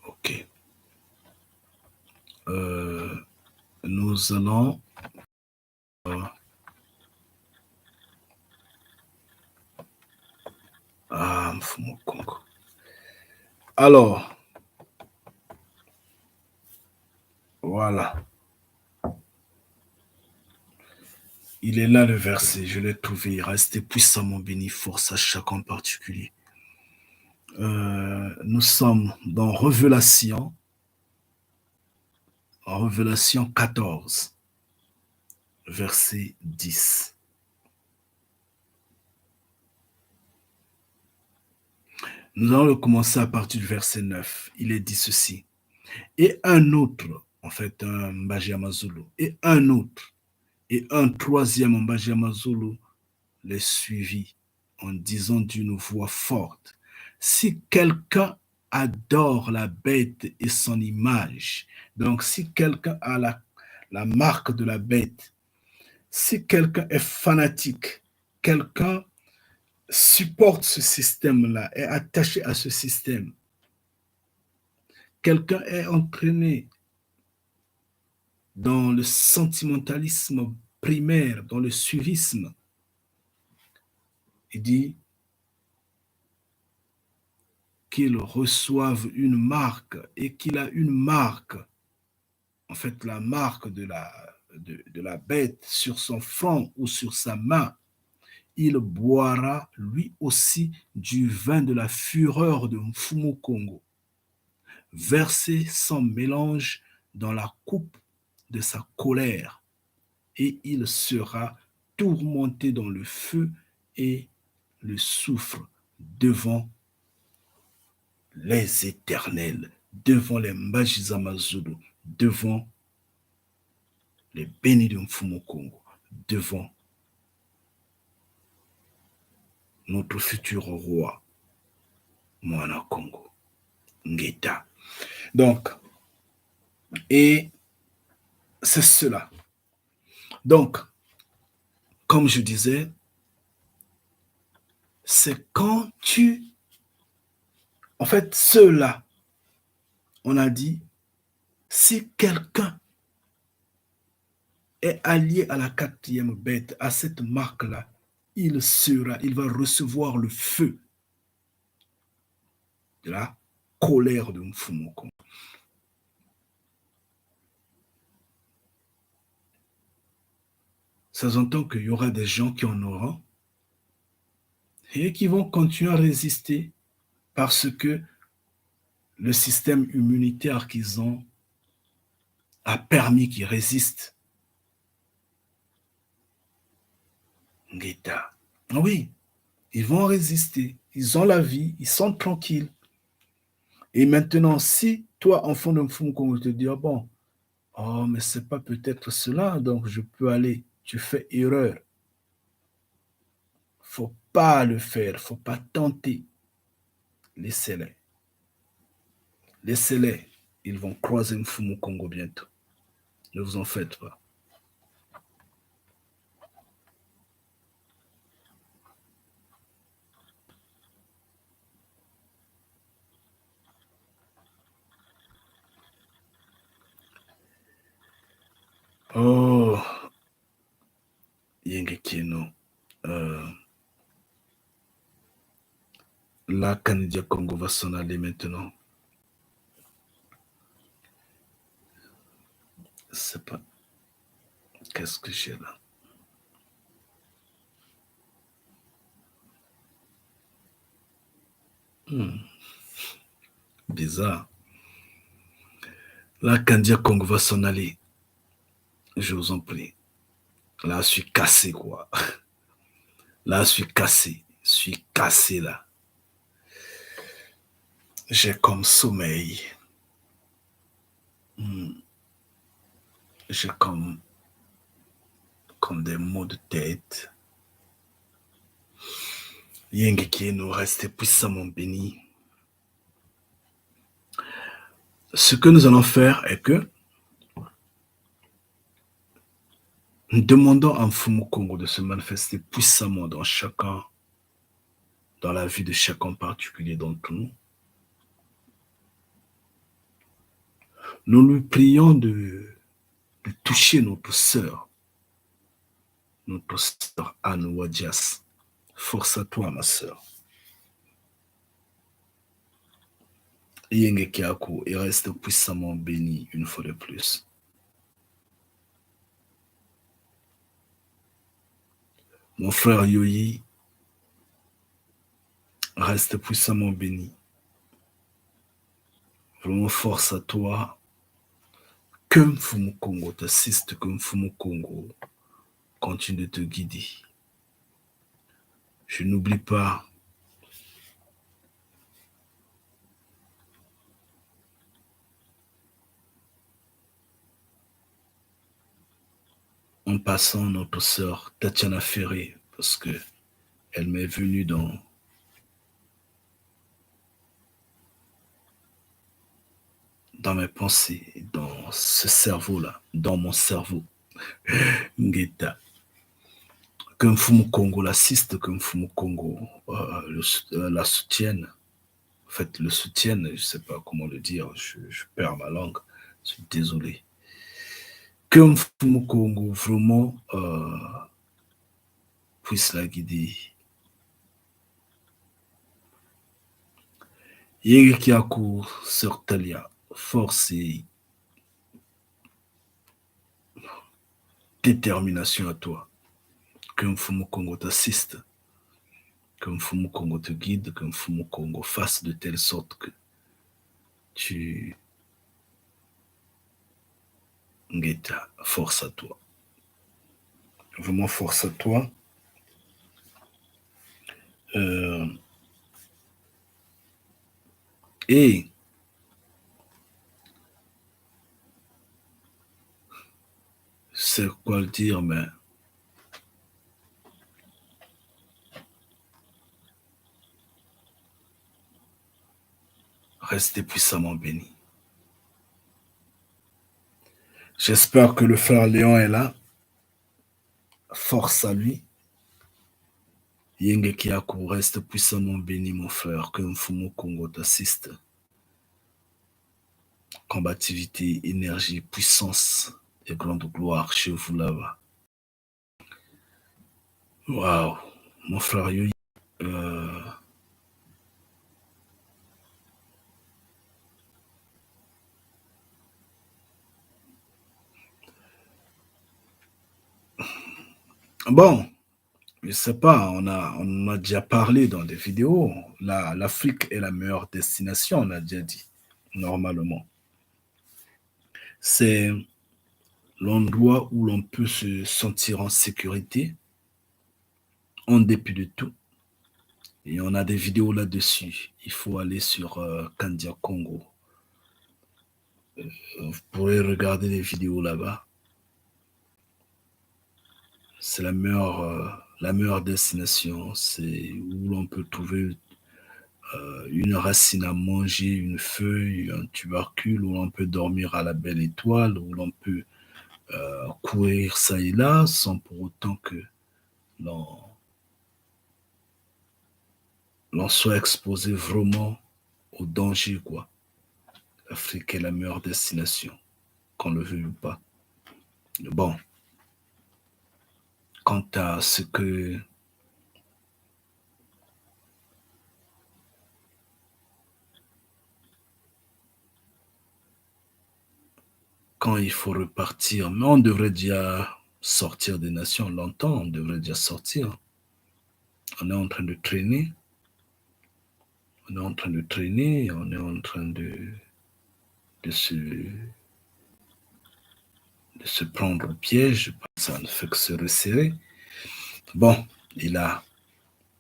Ok. Nous allons à Mfumu Kongo. Alors, voilà. Il est là le verset, je l'ai trouvé. Restez puissamment béni, force à chacun en particulier. Nous sommes dans Révélation 14, verset 10. Nous allons commencer à partir du verset 9. Il est dit ceci. Et un autre, en fait un Mbajamazulu, et un autre, et un troisième Mbajamazulu les suivit en disant d'une voix forte, si quelqu'un adore la bête et son image, donc si quelqu'un a la marque de la bête, si quelqu'un est fanatique, quelqu'un supporte ce système-là, est attaché à ce système, quelqu'un est entraîné dans le sentimentalisme primaire, dans le suivisme, il dit qu'il reçoive une marque et qu'il a une marque, en fait la marque de la bête sur son front ou sur sa main, il boira lui aussi du vin de la fureur de Mfumu Kongo, versé sans mélange dans la coupe de sa colère et il sera tourmenté dans le feu et le soufre devant les éternels, devant les Majizamazulu, devant les bénis de Mfumu Kongo, devant notre futur roi, Moana Congo, Ngeta. Donc, et c'est cela. Donc, comme je disais, c'est quand tu... En fait, ceux-là, on a dit, si quelqu'un est allié à la quatrième bête, à cette marque-là, il va recevoir le feu de la colère de Mfumoko. Ça s'entend qu'il y aura des gens qui en auront et qui vont continuer à résister parce que le système immunitaire qu'ils ont a permis qu'ils résistent. Ngeta. Oui, ils vont résister. Ils ont la vie, ils sont tranquilles. Et maintenant, si toi, enfant de Mfumoko, on te dit, oh bon, oh, mais c'est pas peut-être cela, donc je peux aller. Tu fais erreur. Faut pas le faire, faut pas tenter. Laissez-les. Laissez-les. Ils vont croiser Mfumu Congo bientôt. Ne vous en faites pas. Oh, Yengekino. La Canadien Congo va s'en aller maintenant. Je sais pas. Qu'est-ce que j'ai là? Bizarre. La Canadien Congo va s'en aller. Je vous en prie. Là, je suis cassé, quoi. Là, je suis cassé. Je suis cassé, là. J'ai comme sommeil. J'ai comme des maux de tête. Yengeki nous reste puissamment béni. Ce que nous allons faire est que nous demandons à Mfumu Congo de se manifester puissamment dans chacun, dans la vie de chacun particulier d'entre nous. Nous lui prions de toucher notre sœur Anne Wadjas. Force à toi, ma sœur. Yengekiaku, et reste puissamment béni une fois de plus. Mon frère Yoyi, reste puissamment béni. Vraiment force à toi. Que Mfumu Congo t'assiste, que Mfumu Congo continue de te guider. Je n'oublie pas en passant notre sœur Tatiana Ferré, parce que elle m'est venue dans mes pensées, dans ce cerveau-là, dans mon cerveau. Ngeta. Que Mfumu Congo l'assiste, que Mfumu Congo la soutienne. En fait, le soutienne, je ne sais pas comment le dire, je perds ma langue, je suis désolé. Que Mfumu Congo vraiment puisse la guider. Yegekiaku, sœur Talia, force et détermination à toi. Que Mfumu Congo t'assiste, que Mfumu Congo te guide, que Mfumu Congo fasse de telle sorte que tu Ngeta, force à toi. Vraiment force à toi. Euh, et c'est quoi le dire, mais restez puissamment bénis. J'espère que le frère Léon est là. Force à lui. Yenge Kiaku, reste puissamment béni, mon frère, que Mfumo Congo t'assiste. Combativité, énergie, puissance et grande gloire chez vous là-bas. Waouh, mon frère Yoyi. Euh, bon, je sais pas, on a déjà parlé dans des vidéos. L'Afrique est la meilleure destination, on a déjà dit, normalement. C'est l'endroit où l'on peut se sentir en sécurité, en dépit de tout. Et on a des vidéos là-dessus. Il faut aller sur Kandia Congo. Vous pourrez regarder les vidéos là-bas. C'est la meilleure destination. C'est où l'on peut trouver une racine à manger, une feuille, un tubercule, où l'on peut dormir à la belle étoile, où l'on peut courir ça et là, sans pour autant que l'on soit exposé vraiment au danger, quoi. L'Afrique est la meilleure destination, qu'on le veuille ou pas. Bon, quant à ce que quand il faut repartir, mais on devrait déjà sortir des nations longtemps, on devrait déjà sortir. On est en train de traîner, on est en train de traîner, on est en train de se, de se prendre au piège, ça ne fait que se resserrer. Bon, et là,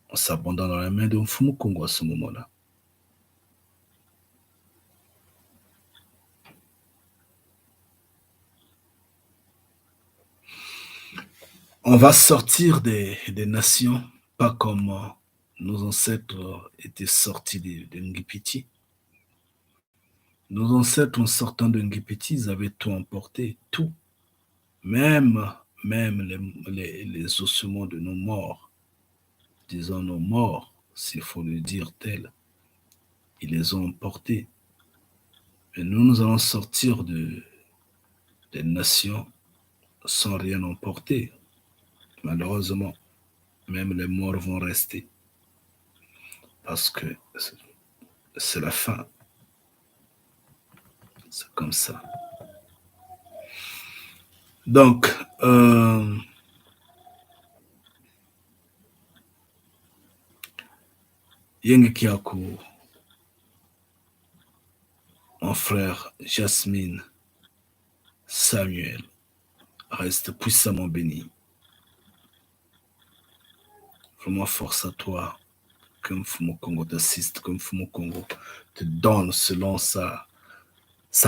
on s'abandonne dans la main de Mfumu Congo à ce moment-là. On va sortir des nations, pas comme nos ancêtres étaient sortis de Ngipiti. Nos ancêtres, en sortant de Ngipiti, ils avaient tout emporté, tout. Même, même les ossements de nos morts, disons nos morts, s'il faut le dire tel, ils les ont emportés. Et nous, nous allons sortir des nations sans rien emporter. Malheureusement, même les morts vont rester. Parce que c'est la fin. C'est comme ça. Donc, Yenge Kiaku, mon frère Jasmine, Samuel, reste puissamment béni. Vraiment force à toi, que Mfumu Congo t'assiste, que Mfumu Congo te donne selon sa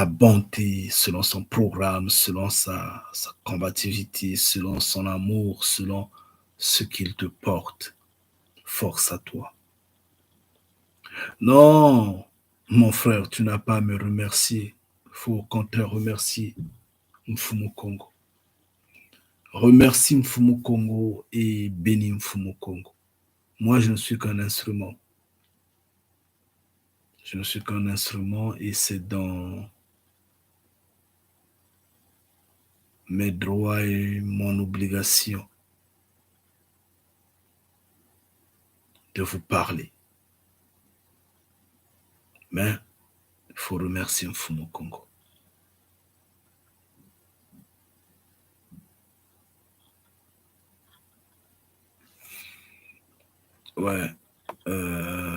bonté, selon son programme, selon sa combativité, selon son amour, selon ce qu'il te porte. Force à toi. Non, mon frère, tu n'as pas à me remercier. Il faut au contraire remercier Mfumu Congo. Remercie Mfumu Congo et bénis Mfumu Congo. Moi, je ne suis qu'un instrument. Je ne suis qu'un instrument et c'est dans mes droits et mon obligation de vous parler. Mais il faut remercier Mfumu Congo. Ouais.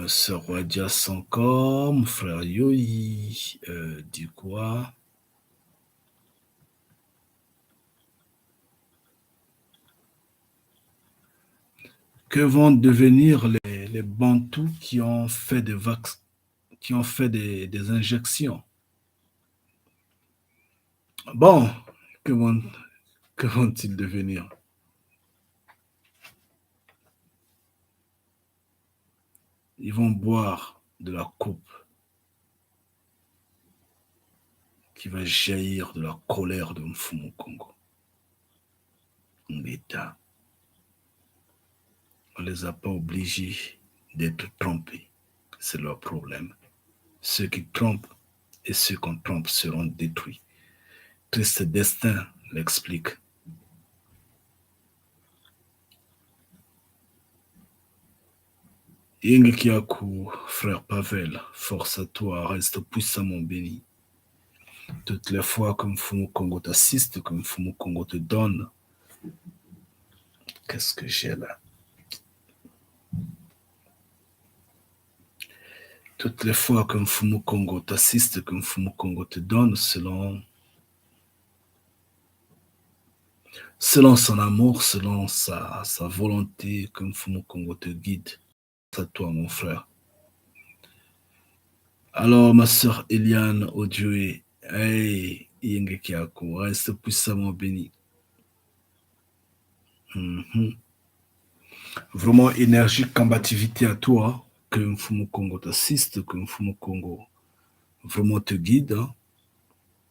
Sœur Wadias encore, mon frère Yoyi, dit quoi? Que vont devenir les Bantous qui ont fait qui ont fait des injections? Bon, que vont, que vont-ils devenir? Ils vont boire de la coupe qui va jaillir de la colère de Mfumu Congo. L'État, on ne les a pas obligés d'être trompés. C'est leur problème. Ceux qui trompent et ceux qu'on trompe seront détruits. Triste destin l'explique. Ying Kiakou, frère Pavel, force à toi, reste puissamment béni. Toutes les fois que Mfumu Congo t'assiste, que Mfumu Congo te donne, qu'est-ce que j'ai là? Toutes les fois que Mfumu Congo t'assiste, que Mfumu Congo te donne, selon son amour, selon sa volonté, que Mfumu Congo te guide. C'est à toi, mon frère. Alors, ma sœur Eliane Odioé, hey, Yenge Kiako, reste puissamment béni. Vraiment énergie, combativité à toi, que Mfumu Congo t'assiste, que Mfumu Congo vraiment te guide. Hein.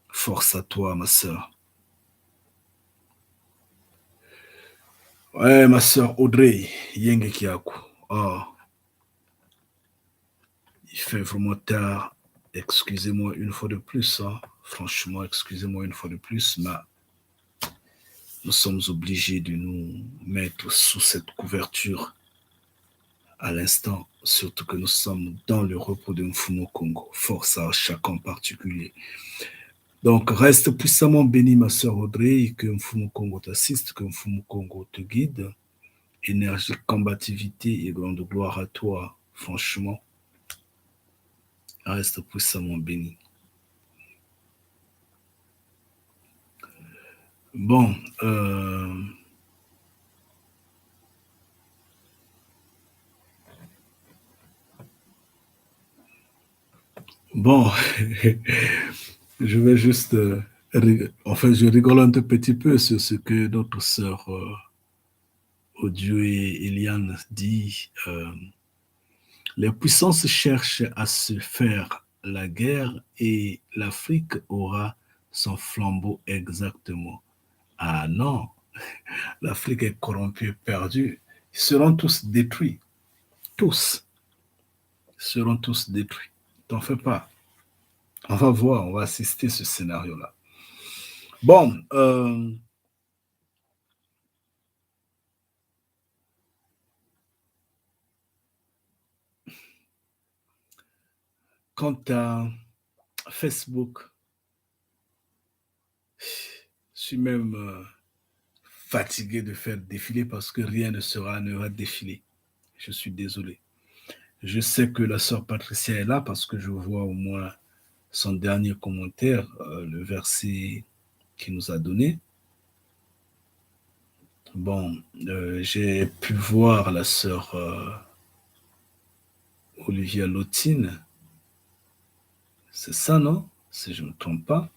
Force à toi, ma sœur. Ouais, ma sœur Audrey, Yenge Kiako. Oh, il fait vraiment tard. Excusez-moi une fois de plus. Hein. Franchement, excusez-moi une fois de plus, mais nous sommes obligés de nous mettre sous cette couverture à l'instant, surtout que nous sommes dans le repos de Mfumu Congo. Force à chacun en particulier. Donc, reste puissamment béni, ma sœur Audrey, et que Mfumu Congo t'assiste, que Mfumu Congo te guide. Énergie, combativité et grande gloire à toi, franchement. Reste puissamment béni. Bon, bon, je vais juste, enfin, je rigole un tout petit peu sur ce que notre sœur Audio et Eliane dit. Les puissances cherchent à se faire la guerre et l'Afrique aura son flambeau exactement. Ah non, l'Afrique est corrompue, perdue. Ils seront tous détruits. Tous seront tous détruits. T'en fais pas. On va voir, on va assister à ce scénario-là. Bon, quant à Facebook, je suis même fatigué de faire défiler parce que rien ne va défiler. Je suis désolé. Je sais que la sœur Patricia est là parce que je vois au moins son dernier commentaire, le verset qu'il nous a donné. Bon, j'ai pu voir la sœur Olivia Lotine. C'est ça, non? Si je ne me trompe pas.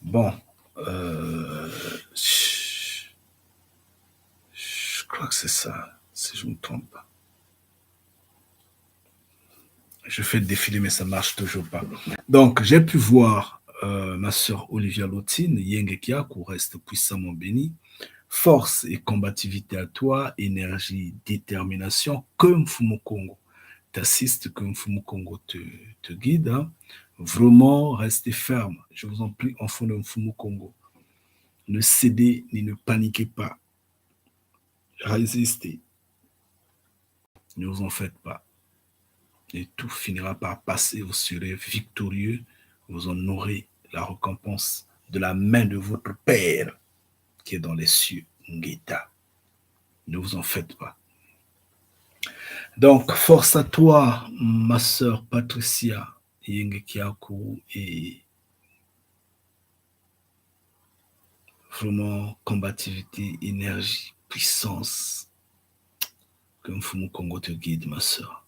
Bon, euh, je crois que c'est ça, si je ne me trompe pas. Je fais défiler, mais ça ne marche toujours pas. Donc, j'ai pu voir ma sœur Olivia Lotine, Yenge Kiaku, reste puissamment béni. Force et combativité à toi, énergie, détermination, que Mfumu Congo t'assiste, que Mfumu Congo te guide. Hein. Vraiment, restez ferme. Je vous en prie, enfants de Mfumu Congo. Ne cédez ni ne paniquez pas. Résistez. Ne vous en faites pas. Et tout finira par passer. Vous serez victorieux. Vous en aurez la récompense de la main de votre Père qui est dans les cieux. Ngeta. Ne vous en faites pas. Donc, force à toi, ma sœur Patricia Yengekiaku, et vraiment combativité, énergie, puissance. Que Mfumu Congo te guide, ma soeur.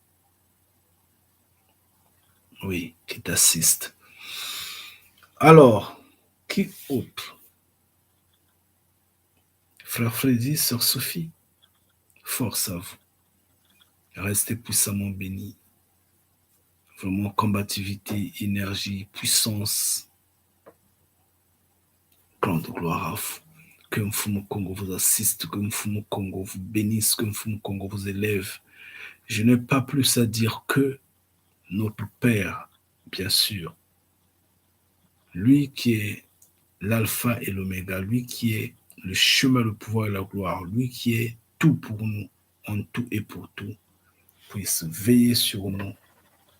Oui, qui t'assiste. Alors, qui autre? Frère Freddy, sœur Sophie, force à vous. Restez puissamment bénis. Vraiment, combativité, énergie, puissance. Grande gloire à vous. Que Mfumu Congo vous assiste, que Mfumu Congo vous bénisse, que Mfumu Congo vous élève. Je n'ai pas plus à dire que notre Père, bien sûr, lui qui est l'alpha et l'oméga, lui qui est le chemin, le pouvoir et la gloire, lui qui est tout pour nous, en tout et pour tout, puisse veiller sur nous,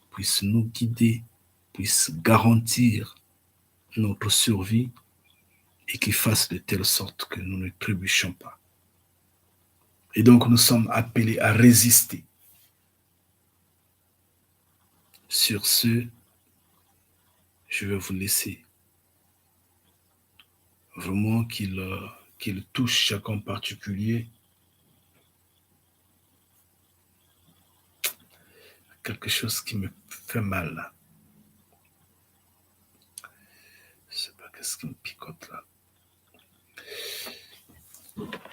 puisse nous guider, puisse garantir notre survie et qu'il fasse de telle sorte que nous ne trébuchons pas. Et donc nous sommes appelés à résister. Sur ce, je vais vous laisser. Vraiment qu'il touche chacun en particulier. Quelque chose qui me fait mal. Je ne sais pas qu'est-ce qui me picote là.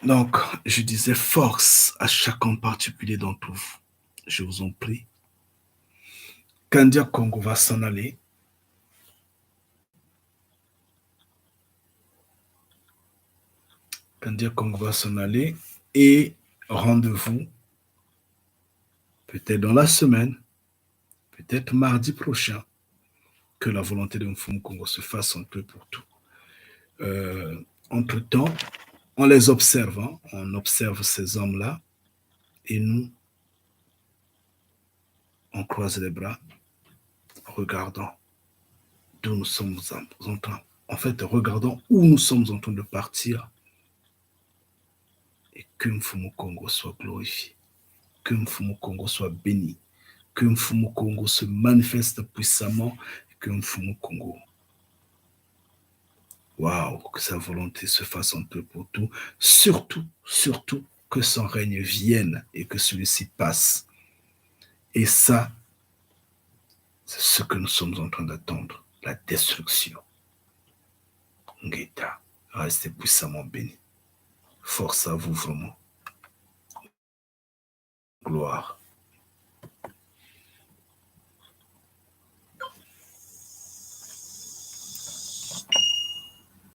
Donc, je disais force à chacun en particulier d'entre vous. Je vous en prie. Kandia Congo va s'en aller. Kandia Congo va s'en aller. Et rendez-vous peut-être dans la semaine, peut-être mardi prochain, que la volonté de Mfumu Congo se fasse en tout et pour tout. Entre-temps, en les observant, on observe ces hommes-là et nous, on croise les bras, regardons d'où nous sommes en train. En fait, regardons où nous sommes en train de partir et que Mfumu Congo soit glorifié, que Mfumu Congo soit béni, que Mfumu Congo se manifeste puissamment et que Mfumu Congo, waouh, que sa volonté se fasse en tout pour tout, surtout que son règne vienne et que celui-ci passe. Et ça, c'est ce que nous sommes en train d'attendre, la destruction. Ngeta, restez puissamment bénis. Force à vous vraiment. Gloire.